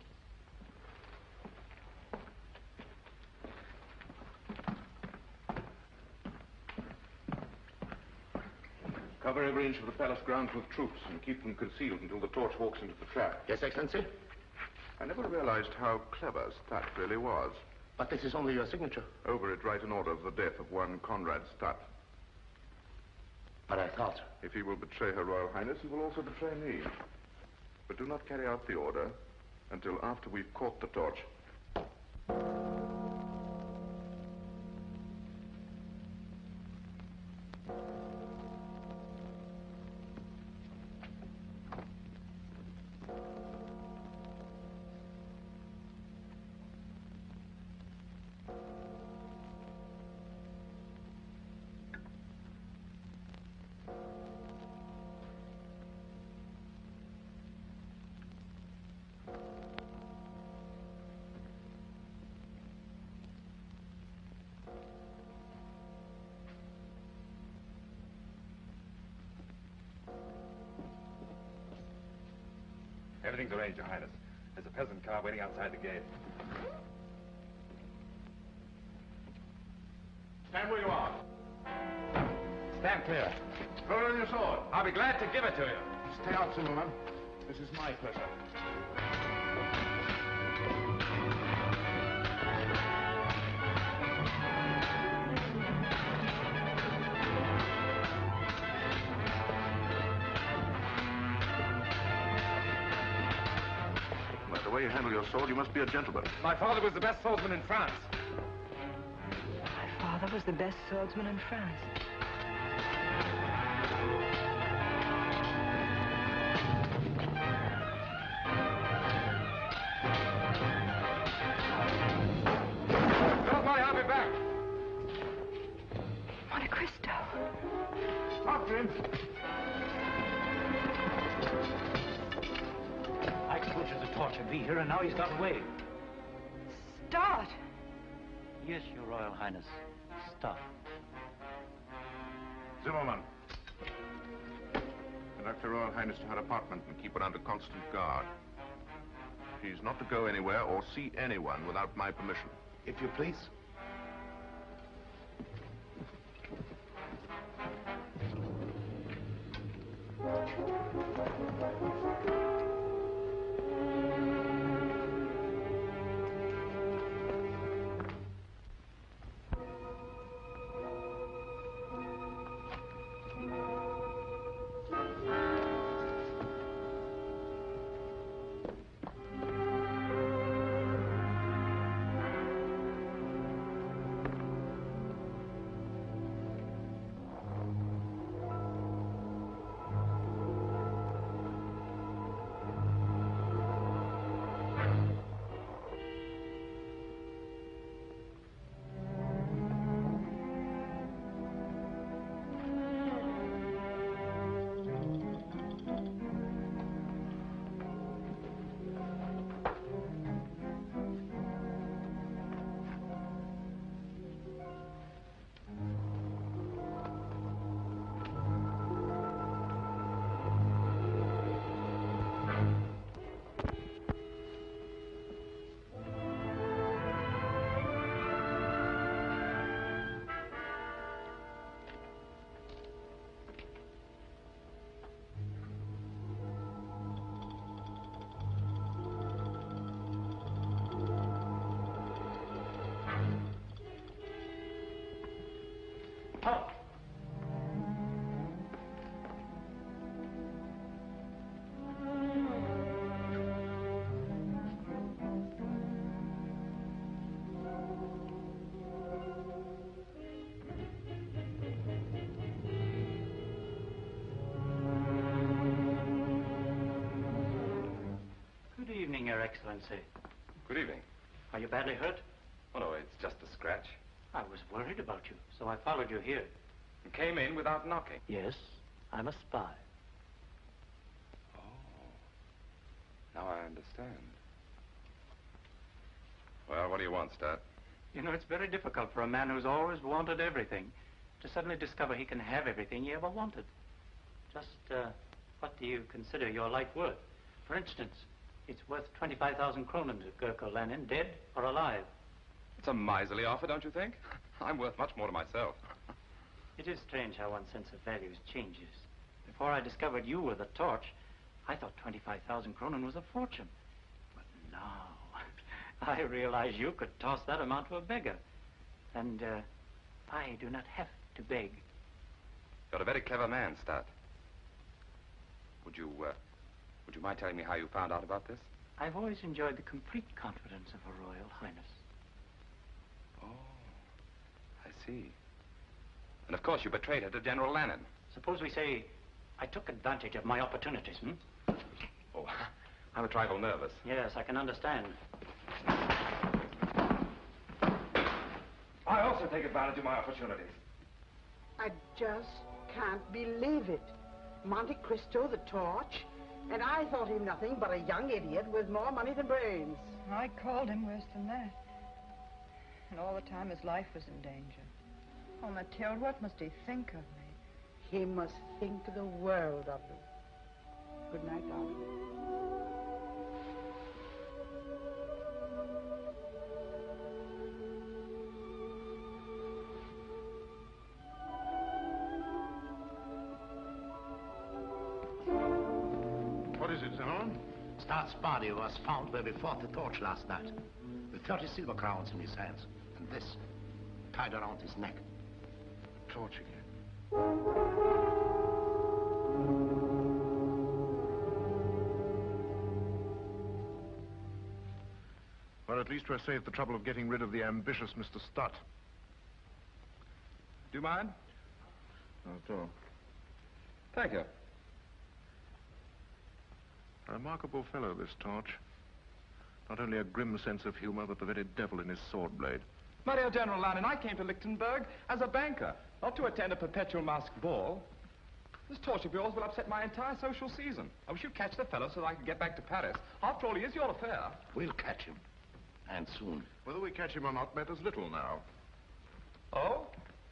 Cover every inch of the palace grounds with troops and keep them concealed until the torch walks into the trap. Yes, Excellency? I never realized how clever Stat really was. But this is only your signature. Over it, write an order of the death of one Conrad Stat. But I thought... If he will betray Her Royal Highness, he will also betray me. But do not carry out the order until after we've caught the torch. Everything's arranged, Your Highness. There's a peasant car waiting outside the gate. Stand where you are. Stand clear. Throw down your sword. I'll be glad to give it to you. Stay out, Zimmerman. This is my pleasure. By the way you handle your sword, you must be a gentleman. My father was the best swordsman in France. My father was the best swordsman in France. Don't worry, I'll be back. Monte Cristo. After him. I told you the torch would be here, and now he's got away. Start! Yes, Your Royal Highness. Stop. Zimmerman. Conduct Her Royal Highness to her apartment and keep her under constant guard. She's not to go anywhere or see anyone without my permission. If you please. Excellency. Good evening. Are you badly hurt? Oh, no, it's just a scratch. I was worried about you, so I followed you here. You came in without knocking. Yes, I'm a spy. Now I understand. Well, what do you want, Stat? You know, it's very difficult for a man who's always wanted everything to suddenly discover he can have everything he ever wanted. Just, what do you consider your life worth? For instance, it's worth 25,000 kronen to Gurko Lenin, dead or alive. It's a miserly offer, don't you think? I'm worth much more to myself. It is strange how one's sense of values changes. Before I discovered you were the torch, I thought 25,000 kronen was a fortune. But now, I realize you could toss that amount to a beggar. And, I do not have to beg. You're a very clever man, Stat. Would you mind telling me how you found out about this? I've always enjoyed the complete confidence of Her Royal Highness. Oh, I see. And of course you betrayed her to General Lenin. Suppose we say I took advantage of my opportunities, Oh, I'm a trifle nervous. Yes, I can understand. I also take advantage of my opportunities. I just can't believe it. Monte Cristo, the torch, and I thought him nothing but a young idiot with more money than brains. I called him worse than that. And all the time his life was in danger. Oh, Mathilde, what must he think of me? He must think the world of them. Good night, darling. What is it, Zimmerman? Start's body was found where we fought the torch last night, with 30 silver crowns in his hands, and this tied around his neck. Torch again. Well, at least we're saved the trouble of getting rid of the ambitious Mr. Stutt. Do you mind? Not at all. Thank you. A remarkable fellow, this Torch. Not only a grim sense of humor, but the very devil in his sword blade. My dear General Lenin, I came to Lichtenberg as a banker, not to attend a perpetual masked ball. This torch of yours will upset my entire social season. I wish you'd catch the fellow so that I could get back to Paris. After all, he is your affair. We'll catch him. And soon. Whether we catch him or not matters little now. Oh?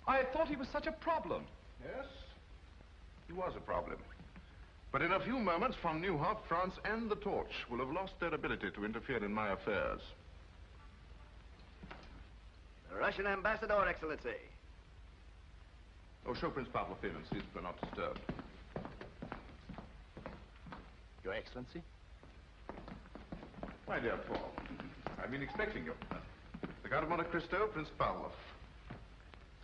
I thought he was such a problem. Yes, he was a problem. But in a few moments, von Neuhoff, France, and the Torch will have lost their ability to interfere in my affairs. The Russian ambassador, Excellency. Oh, show Prince Pavlov in and see that we're not disturbed. Your Excellency? My dear Paul, I've been expecting you. The Count of Monte Cristo, Prince Pavlov.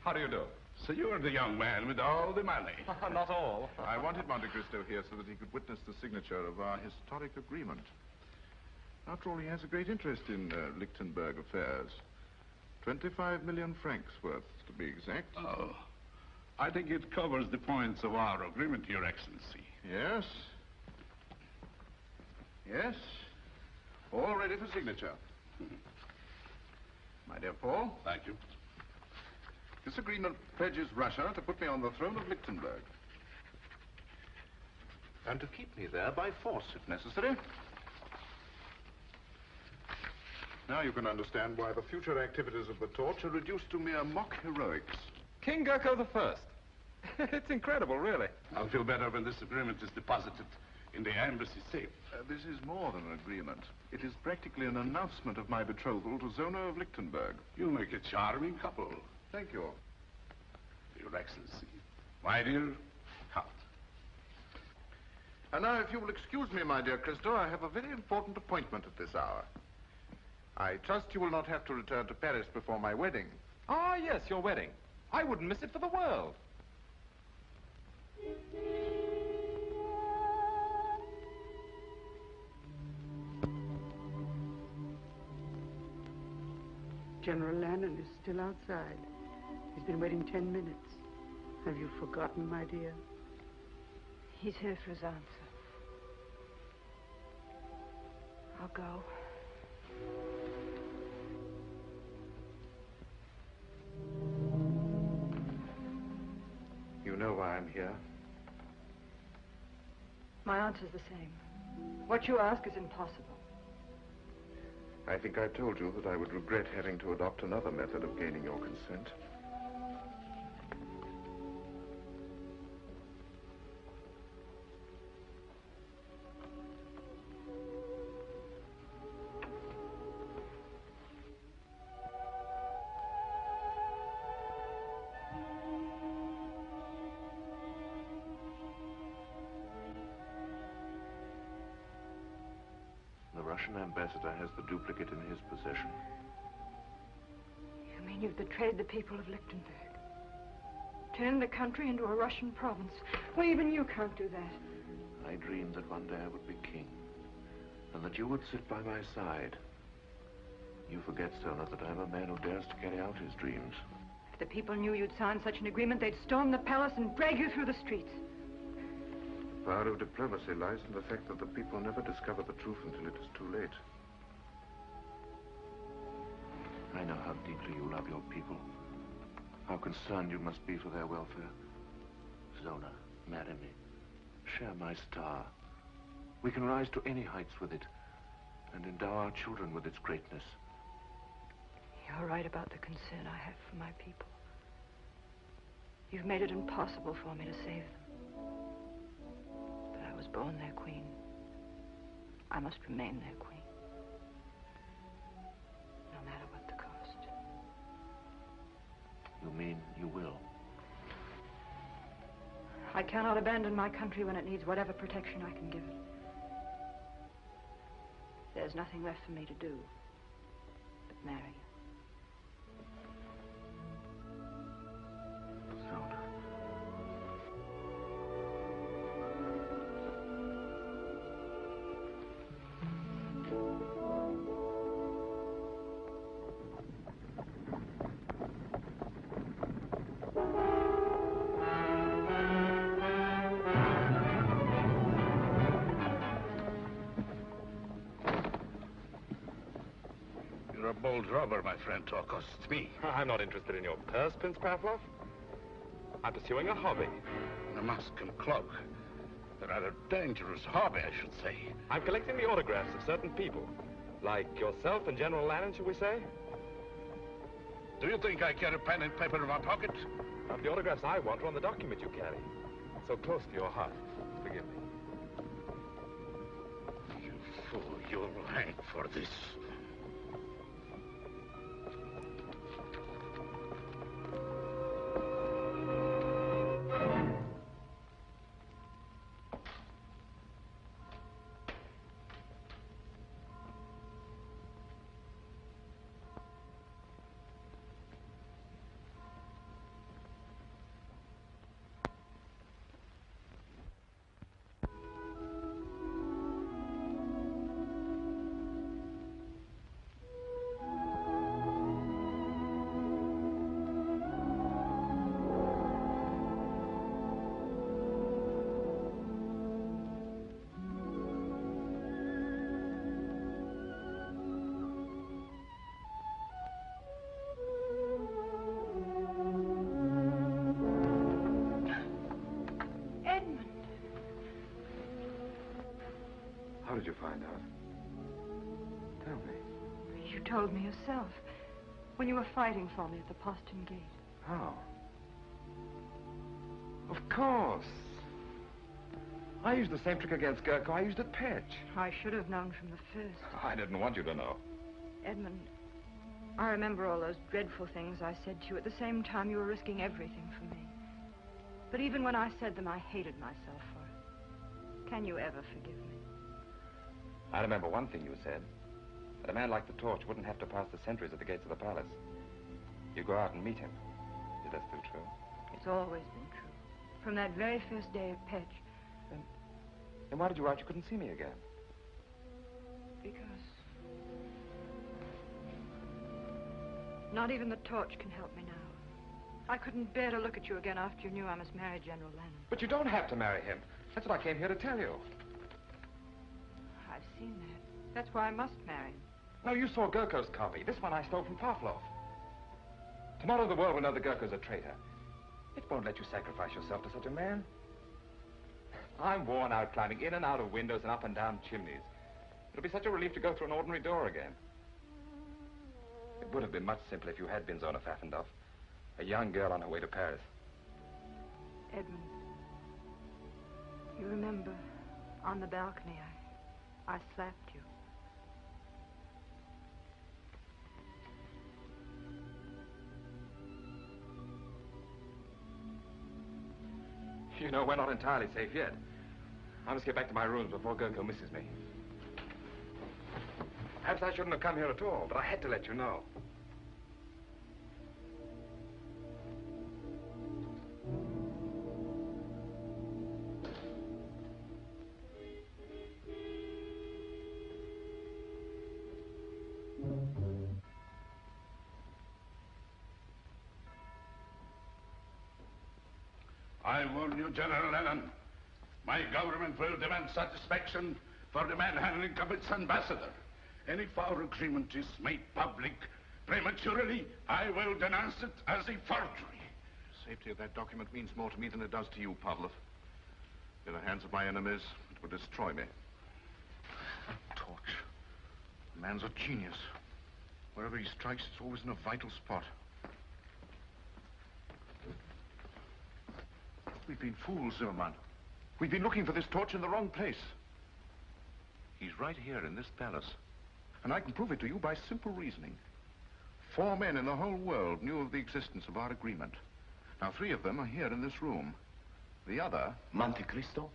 How do you do? So you're the young man with all the money. Not all. I wanted Monte Cristo here so that he could witness the signature of our historic agreement. After all, he has a great interest in Lichtenberg affairs. 25 million francs worth, to be exact. Oh, I think it covers the points of our agreement, Your Excellency. Yes. Yes. All ready for signature. My dear Paul. Thank you. This agreement pledges Russia to put me on the throne of Lichtenberg. And to keep me there by force, if necessary. Now you can understand why the future activities of the Torch are reduced to mere mock heroics. King Gurko the First. It's incredible, really. I'll feel better when this agreement is deposited in the embassy safe. This is more than an agreement. It is practically an announcement of my betrothal to Zona of Lichtenberg. You make a charming couple. Thank you. Your Excellency. My dear Count. And now, if you will excuse me, my dear Cristo, I have a very important appointment at this hour. I trust you will not have to return to Paris before my wedding. Ah, yes, your wedding. I wouldn't miss it for the world. General Lenin is still outside. He's been waiting 10 minutes. Have you forgotten, my dear? He's here for his answer. I'll go. know why I'm here? My answer's the same. What you ask is impossible. I think I told you that I would regret having to adopt another method of gaining your consent. The Russian ambassador has the duplicate in his possession. You mean you've betrayed the people of Lichtenberg? Turned the country into a Russian province? Well, even you can't do that. I dreamed that one day I would be king, and that you would sit by my side. You forget, Sona, that I'm a man who dares to carry out his dreams. If the people knew you'd signed such an agreement, they'd storm the palace and drag you through the streets. The power of diplomacy lies in the fact that the people never discover the truth until it is too late. I know how deeply you love your people, how concerned you must be for their welfare. Zona, marry me. Share my star. We can rise to any heights with it, and endow our children with its greatness. You're right about the concern I have for my people. You've made it impossible for me to save them. But I was born their queen. I must remain their queen. No matter what the cost. You mean you will? I cannot abandon my country when it needs whatever protection I can give it. There's nothing left for me to do but marry you. You're a bold robber, my friend, to accost me. I'm not interested in your purse, Prince Pavlov. I'm pursuing a hobby. A mask and cloak. A rather dangerous hobby, I should say. I'm collecting the autographs of certain people. Like yourself and General Lannon, shall we say? Do you think I carry pen and paper in my pocket? The autographs I want are on the document you carry. So close to your heart. Forgive me. You fool, you'll hang for this. How did you find out? Tell me. You told me yourself. When you were fighting for me at the postern gate. How? Of course. I used the same trick against Gurko I used at Petch. I should have known from the first. I didn't want you to know. Edmund, I remember all those dreadful things I said to you. At the same time, you were risking everything for me. But even when I said them, I hated myself for it. Can you ever forgive me? I remember one thing you said. That a man like the Torch wouldn't have to pass the sentries at the gates of the palace. You go out and meet him. Is that still true? It's always been true. From that very first day at Petch. Then why did you write you couldn't see me again? Because... not even the Torch can help me now. I couldn't bear to look at you again after you knew I must marry General Lannon. But you don't have to marry him. That's what I came here to tell you. I've seen that. That's why I must marry him. No, you saw Gurko's copy. This one I stole from Pavlov. Tomorrow the world will know that Gurko's a traitor. It won't let you sacrifice yourself to such a man. I'm worn out climbing in and out of windows and up and down chimneys. It'll be such a relief to go through an ordinary door again. It would have been much simpler if you had been Zona Pfaffendorf, a young girl on her way to Paris. Edmund, you remember, on the balcony, I slapped you. You know, we're not entirely safe yet. I must get back to my rooms before Gurko misses me. Perhaps I shouldn't have come here at all, but I had to let you know. I warn you, General Lennon, my government will demand satisfaction for the manhandling of its ambassador. And if our agreement is made public prematurely, I will denounce it as a forgery. Safety of that document means more to me than it does to you, Pavlov. In the hands of my enemies, it would destroy me. Torch. The man's a genius. Wherever he strikes, it's always in a vital spot. We've been fools, Zimmerman. We've been looking for this torch in the wrong place. He's right here in this palace. And I can prove it to you by simple reasoning. 4 men in the whole world knew of the existence of our agreement. Now, 3 of them are here in this room. The other... Monte Cristo?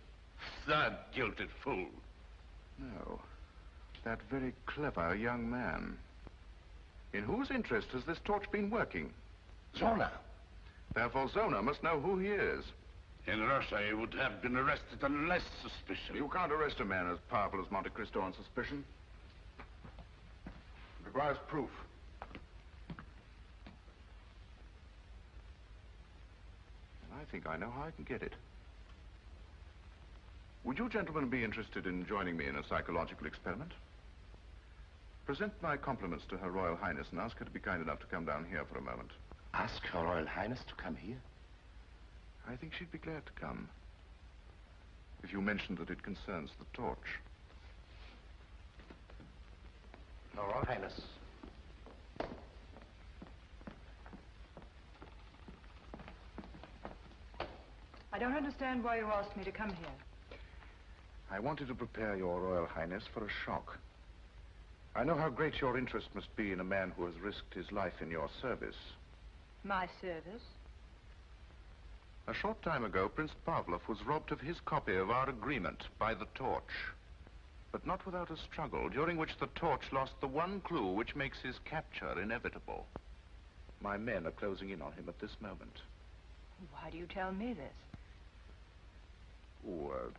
That gilded fool. No. That very clever young man. In whose interest has this torch been working? Zona. Therefore, Zona must know who he is. In Russia, he would have been arrested on less suspicion. You can't arrest a man as powerful as Monte Cristo on suspicion. It requires proof. And I think I know how I can get it. Would you gentlemen be interested in joining me in a psychological experiment? Present my compliments to Her Royal Highness and ask her to be kind enough to come down here for a moment. Ask Her Royal Highness to come here? I think she'd be glad to come. If you mentioned that it concerns the torch. Her Royal Highness. I don't understand why you asked me to come here. I wanted to prepare your Royal Highness for a shock. I know how great your interest must be in a man who has risked his life in your service. My service? A short time ago, Prince Pavlov was robbed of his copy of our agreement by the torch. But not without a struggle, during which the torch lost the one clue which makes his capture inevitable. My men are closing in on him at this moment. Why do you tell me this?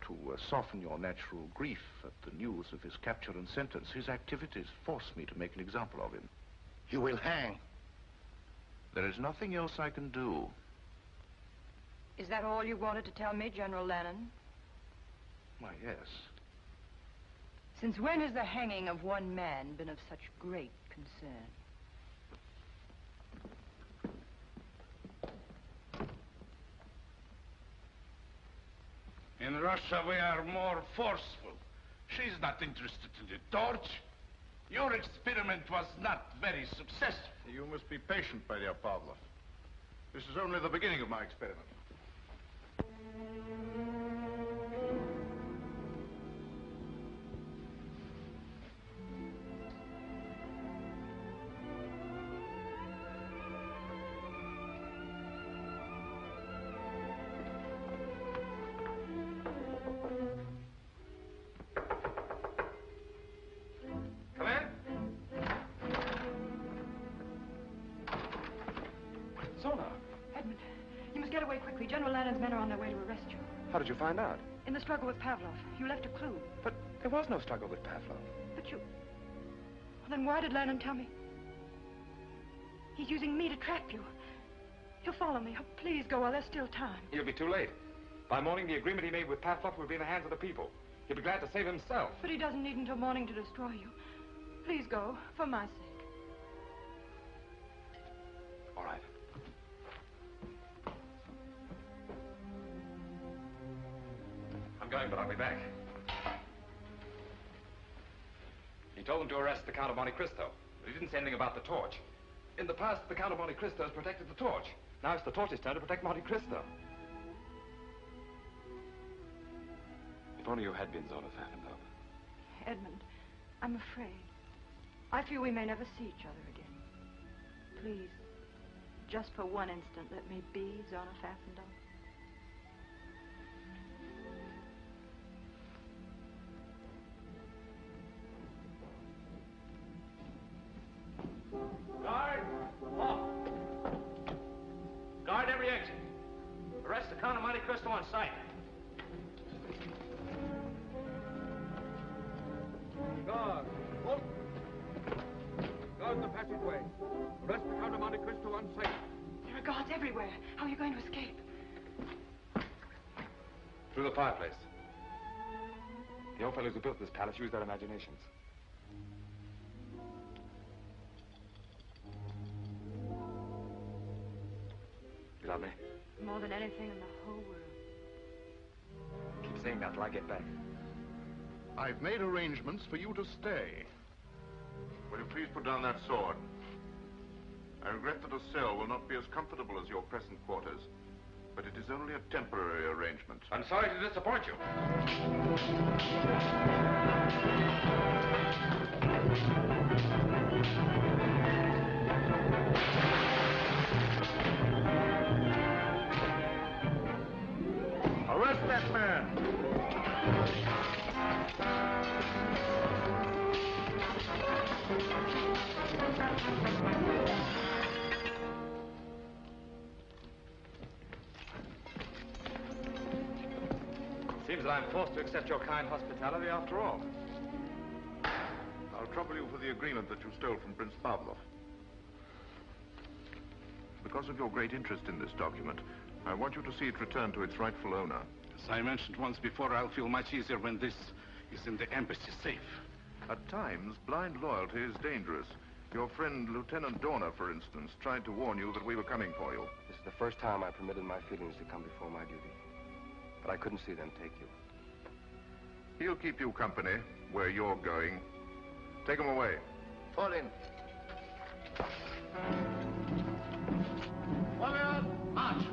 To soften your natural grief at the news of his capture and sentence, his activities force me to make an example of him. You will hang. There is nothing else I can do. Is that all you wanted to tell me, General Lennon? Why, yes. Since when has the hanging of one man been of such great concern? In Russia, we are more forceful. She's not interested in the torch. Your experiment was not very successful. You must be patient, my dear Pavlov. This is only the beginning of my experiment. General Lannon's men are on their way to arrest you. How did you find out? In the struggle with Pavlov. You left a clue. But there was no struggle with Pavlov. But you... Well, then why did Lannon tell me? He's using me to trap you. He'll follow me. Oh, please go while there's still time. He'll be too late. By morning, the agreement he made with Pavlov will be in the hands of the people. He'll be glad to save himself. But he doesn't need until morning to destroy you. Please go, for my sake. All right. going, but I'll be back. He told them to arrest the Count of Monte Cristo, but he didn't say anything about the torch. In the past, the Count of Monte Cristo has protected the torch. Now it's the torch's turn to protect Monte Cristo. If only you had been Zona Pfaffendahl. Edmund, I'm afraid. I fear we may never see each other again. Please, just for one instant, let me be Zona Pfaffendahl. Guard! Off! Guard every exit. Arrest the Count of Monte Cristo on sight. Guard! Halt! Guard the passageway. Arrest the Count of Monte Cristo on sight. There are guards everywhere. How are you going to escape? Through the fireplace. The old fellows who built this palace used their imaginations. You love me? More than anything in the whole world. Keep saying that till I get back. I've made arrangements for you to stay. Will you please put down that sword? I regret that a cell will not be as comfortable as your present quarters, but it is only a temporary arrangement. I'm sorry to disappoint you. Arrest that man! Seems that I'm forced to accept your kind hospitality after all. I'll trouble you for the agreement that you stole from Prince Pavlov. Because of your great interest in this document, I want you to see it returned to its rightful owner. As I mentioned once before, I'll feel much easier when this is in the embassy safe. At times, blind loyalty is dangerous. Your friend, Lieutenant Dorner, for instance, tried to warn you that we were coming for you. This is the first time I permitted my feelings to come before my duty. But I couldn't see them take you. He'll keep you company where you're going. Take him away. Fall in. Warrior, march!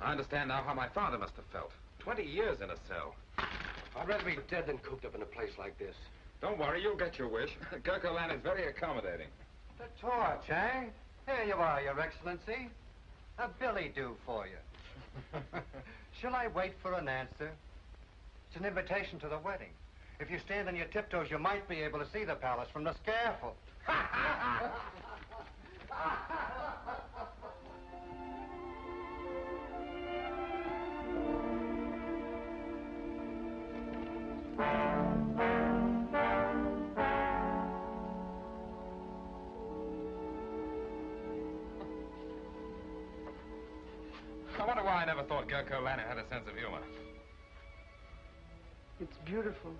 I understand now how my father must have felt. 20 years in a cell. I'd rather be dead than cooped up in a place like this. Don't worry, you'll get your wish. Gurkhaland is very accommodating. The torch, eh? Here you are, Your Excellency. A billy due for you. Shall I wait for an answer? It's an invitation to the wedding. If you stand on your tiptoes, you might be able to see the palace from the scaffold. I wonder why I never thought Gurkhaland had a sense of humor. It's beautiful,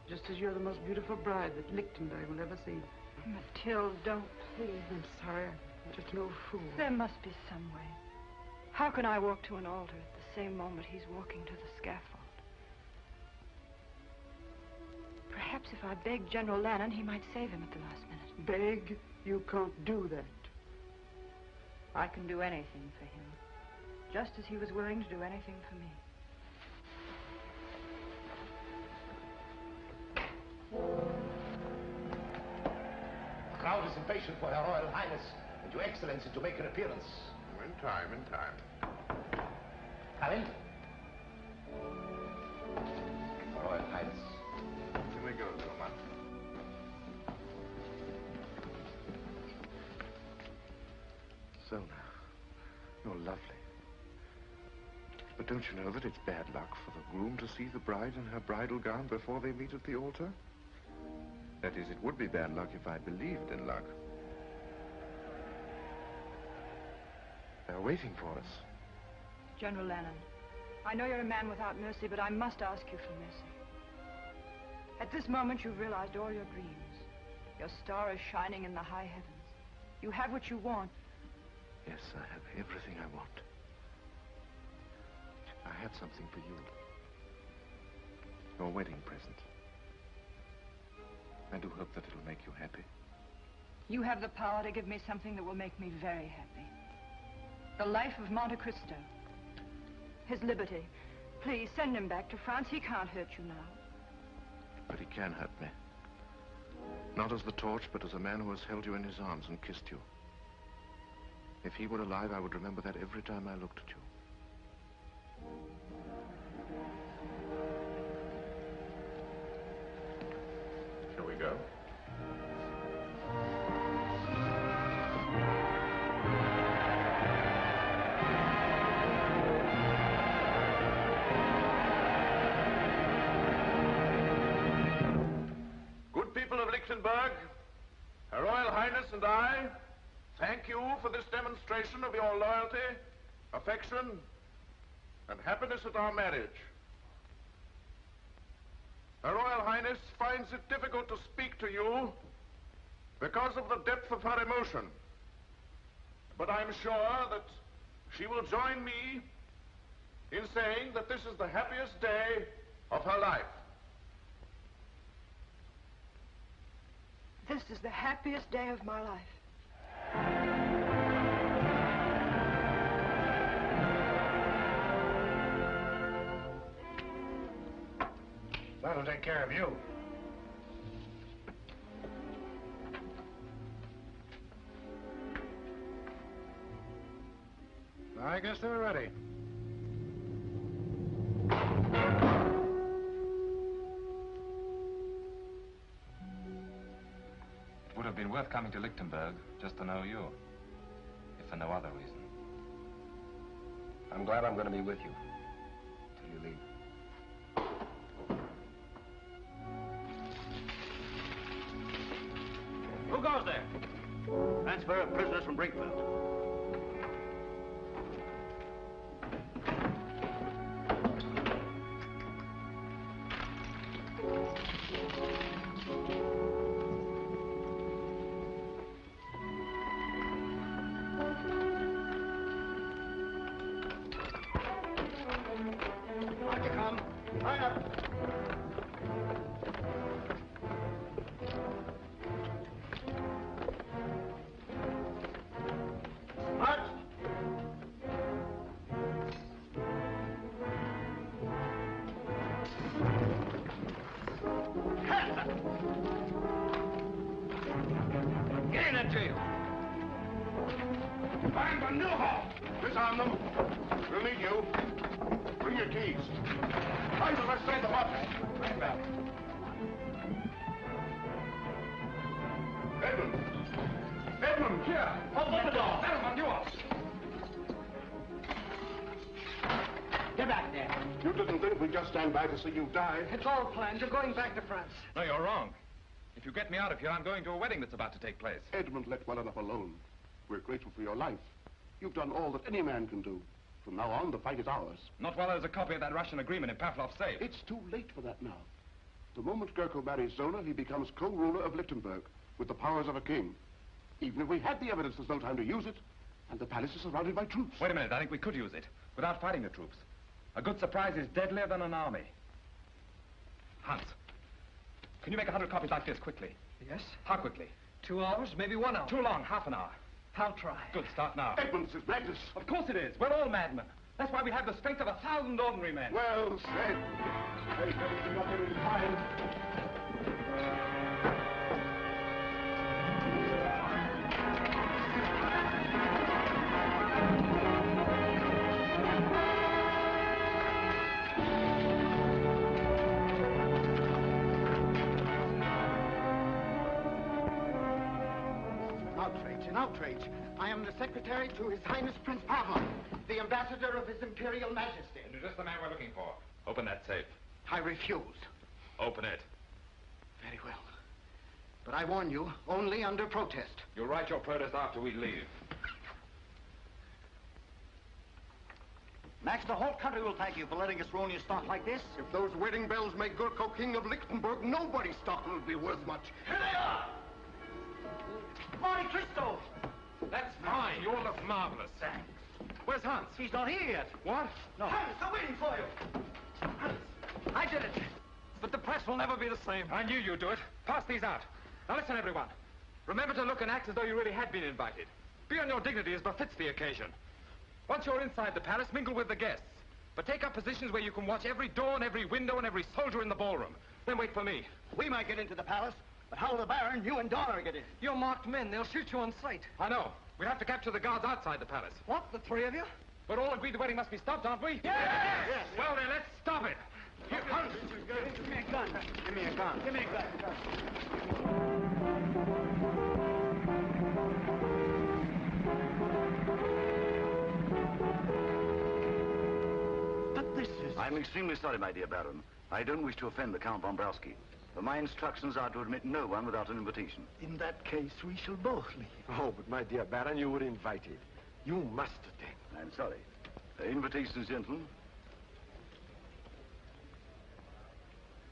just as you're the most beautiful bride that Lichtenberg will ever see. Mathilde, don't, please. I'm sorry, I'm just no fool. There must be some way. How can I walk to an altar at the same moment he's walking to the scaffold? Perhaps if I begged General Lannon, he might save him at the last minute. Beg? You can't do that. I can do anything for him, just as he was willing to do anything for me. The crowd is impatient for Her Royal Highness and Your Excellency to make her appearance. In time, in time. Come in. Her Royal Highness. Here we go, Zuma. Zona, you're lovely. But don't you know that it's bad luck for the groom to see the bride in her bridal gown before they meet at the altar? That is, it would be bad luck if I believed in luck. They're waiting for us. General Lennon, I know you're a man without mercy, but I must ask you for mercy. At this moment, you've realized all your dreams. Your star is shining in the high heavens. You have what you want. Yes, I have everything I want. I have something for you. Your wedding present. I do hope that it'll make you happy. You have the power to give me something that will make me very happy. The life of Monte Cristo. His liberty. Please, send him back to France. He can't hurt you now. But he can hurt me. Not as the torch, but as a man who has held you in his arms and kissed you. If he were alive, I would remember that every time I looked at you. Shall we go? Good people of Lichtenberg, Her Royal Highness and I thank you for this demonstration of your loyalty, affection, and happiness at our marriage. Her Royal Highness finds it difficult to speak to you because of the depth of her emotion. But I'm sure that she will join me in saying that this is the happiest day of her life. This is the happiest day of my life. That'll take care of you. I guess they're ready. It would have been worth coming to Lichtenberg just to know you, if for no other reason. I'm glad I'm going to be with you till you leave. Who goes there? Transfer of prisoners from Brinkfield. On you come. Line up. March. Hands up. Get in that jail. Find the new hall. Disarm them. We'll need you. Bring your keys. Find the rest of the box. Right back. Edmund. Edmund, here. Open the door. Gentlemen, you are. Get back there. You didn't think we'd just stand by to see you die? It's all planned. You're going back to France. No, you're wrong. If you get me out of here, I'm going to a wedding that's about to take place. Edmund, let well enough alone. We're grateful for your life. You've done all that any man can do. From now on, the fight is ours. Not while there's a copy of that Russian agreement in Pavlov's safe. It's too late for that now. The moment Gurko marries Zona, he becomes co-ruler of Lichtenberg, with the powers of a king. Even if we had the evidence, there's no time to use it, and the palace is surrounded by troops. Wait a minute, I think we could use it, without fighting the troops. A good surprise is deadlier than an army. Hans, can you make 100 copies like this quickly? Yes? How quickly? 2 hours, maybe 1 hour. Too long, half an hour. I'll try. Good, start now. Edmund, this is madness. Of course it is. We're all madmen. That's why we have the strength of 1,000 ordinary men. Well said. Take everything up here in time. An outrage. I am the secretary to His Highness Prince Pavlov, the ambassador of His Imperial Majesty. And You're just the man we're looking for. Open that safe. I refuse. Open it. Very well. But I warn you, only under protest. You'll write your protest after we leave. Max, the whole country will thank you for letting us ruin your stock like this. If those wedding bells make Gurko king of Lichtenberg, nobody's stock will be worth much. Here they are! Monte Cristo! That's fine. You all look marvelous. Thanks. Where's Hans? He's not here yet. What? No. Hans, I'm waiting for you. Hans, I did it. But the press will never be the same. I knew you'd do it. Pass these out. Now listen, everyone. Remember to look and act as though you really had been invited. Be on your dignity as befits the occasion. Once you're inside the palace, mingle with the guests. But take up positions where you can watch every door and every window and every soldier in the ballroom. Then wait for me. We might get into the palace, but how will the Baron, you and Donner get in? You're marked men. They'll shoot you on sight. I know. We'll have to capture the guards outside the palace. What, the three of you? We're all agreed the wedding must be stopped, aren't we? Yes! Yes. Well, then, let's stop it. Here, Hans. Give me a gun. Give me a gun. Give me a gun. But this is... I'm extremely sorry, my dear Baron. I don't wish to offend the Count von Browski. But my instructions are to admit no one without an invitation. In that case, we shall both leave. Oh, but my dear Baron, you were invited. You must attend. I'm sorry. Invitations, gentlemen.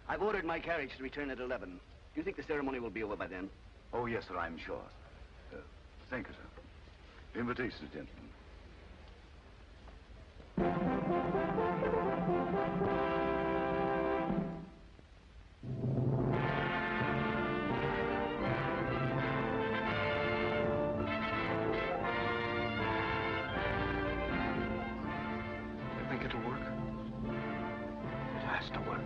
I've ordered my carriage to return at 11. Do you think the ceremony will be over by then? Oh, yes, sir, I'm sure. Thank you, sir. Invitations, gentlemen. You think it'll work? It has to work.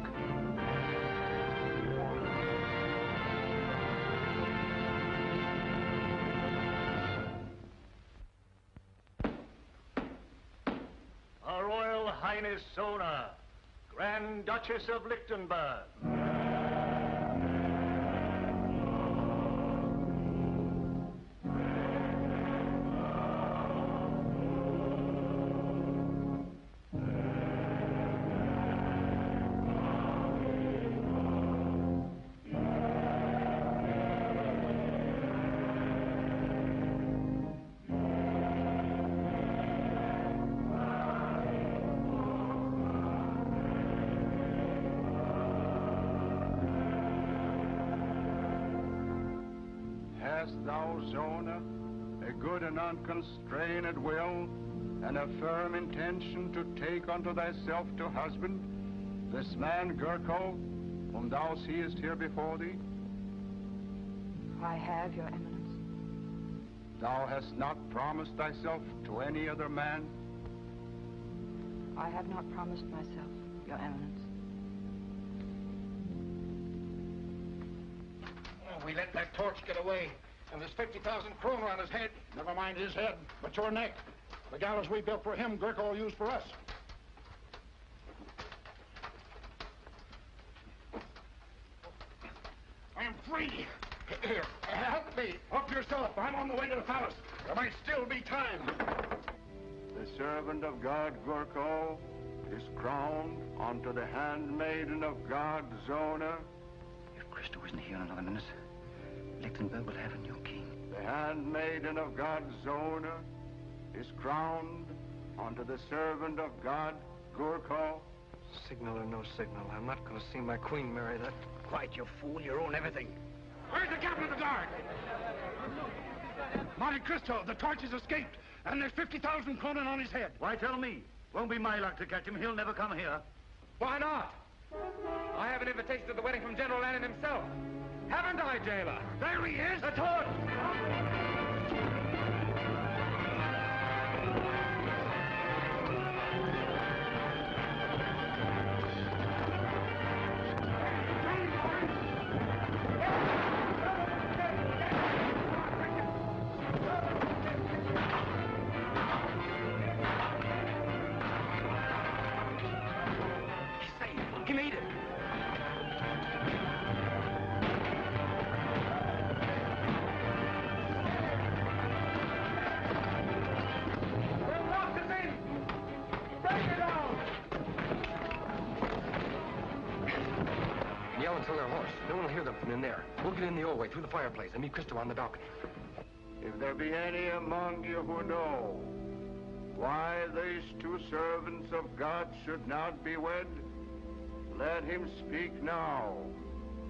Her Royal Highness Zona, Grand Duchess of Lichtenberg. Hast thou, Zona, a good and unconstrained will, and a firm intention to take unto thyself to husband this man Gurko, whom thou seest here before thee? I have, Your Eminence. Thou hast not promised thyself to any other man? I have not promised myself, Your Eminence. Oh, we let that torch get away, and there's 50,000 kroner on his head. Never mind his head, but your neck. The gallows we built for him, Gurko will use for us. I am free. Here, help me. Help yourself. I'm on the way to the palace. There might still be time. The servant of God, Gurko, is crowned unto the handmaiden of God, Zona. If Cristo isn't here in another minute, Lichtenberg will have a new king. The handmaiden of God, Zona, is crowned unto the servant of God, Gurko. Signal or no signal, I'm not going to see my queen marry that. Quiet, you fool. You ruin everything. Where's the captain of the guard? Monte Cristo, the torch has escaped, and there's 50,000 kroner on his head. Why, tell me. Won't be my luck to catch him. He'll never come here. Why not? I have an invitation to the wedding from General Lannon himself. Haven't I, jailer? There he is! The torch! He made it. yell until they're hoarse. No one will hear them from in there. We'll get in the old way, through the fireplace, and meet Cristo on the balcony. If there be any among you who know why these two servants of God should not be wed, let him speak now,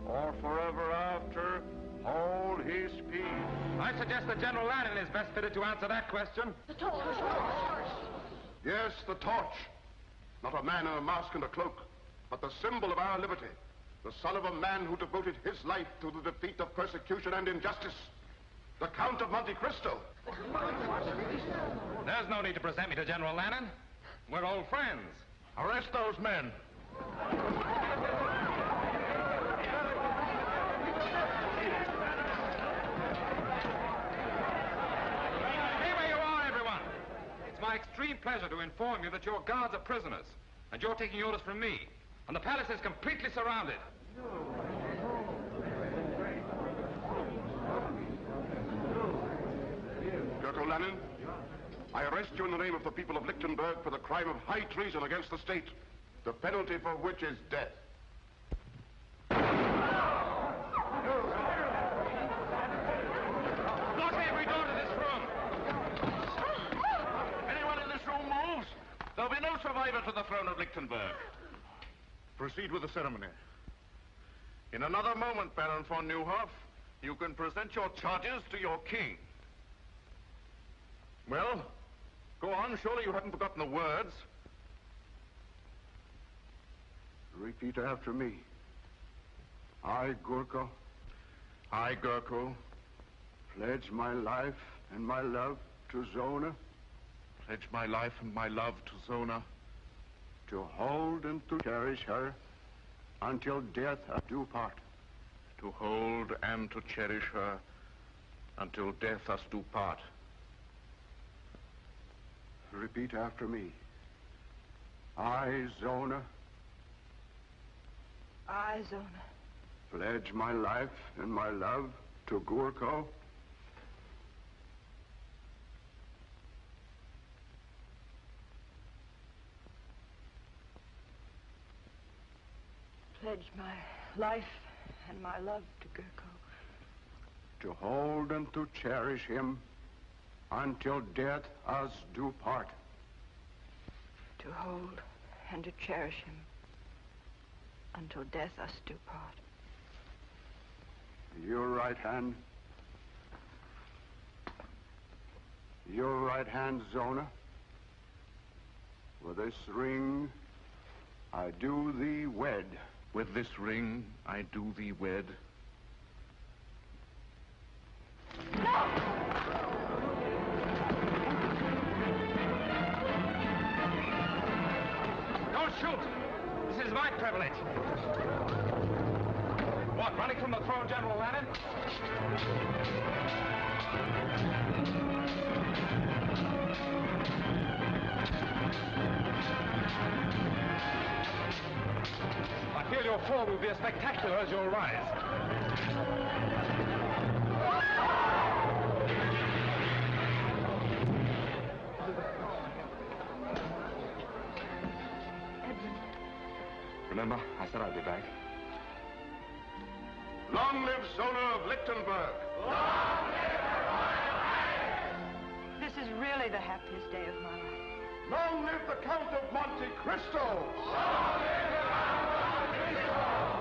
or forever after hold his peace. I suggest that General Lannon is best fitted to answer that question. The torch! Yes, the torch. Not a man in a mask and a cloak, but the symbol of our liberty. The son of a man who devoted his life to the defeat of persecution and injustice. The Count of Monte Cristo. There's no need to present me to General Lannon. We're old friends. Arrest those men. Stay where you are, everyone. It's my extreme pleasure to inform you that your guards are prisoners, and you're taking orders from me. And the palace is completely surrounded. Gurko Lannon, I arrest you in the name of the people of Lichtenberg for the crime of high treason against the state, the penalty for which is death. Lock every door to this room. Anyone in this room moves, there'll be no survivor to the throne of Lichtenberg. Proceed with the ceremony. In another moment, Baron von Neuhoff, you can present your charges to your king. Well, go on. Surely you haven't forgotten the words. Repeat after me. I, Gurko. I, Gurko. Pledge my life and my love to Zona. Pledge my life and my love to Zona. To hold and to cherish her until death us do part. To hold and to cherish her until death us do part. Repeat after me. I, Zona. I, Zona. Pledge my life and my love to Gurko. Pledge my life and my love to Gurko. To hold and to cherish him until death us do part. To hold and to cherish him until death us do part. Your right hand. Your right hand, Zona. With this ring, I do thee wed. With this ring, I do thee wed. Don't shoot! This is my privilege. What, running from the throne, General Lannon? I feel your fall will be as spectacular as your rise. Remember, I said I'd be back. Long live Zona of Lichtenberg! Long live her Royal Highness! This is really the happiest day of my life. Long live the Count of Monte Cristo! Long live the Count of Monte Cristo!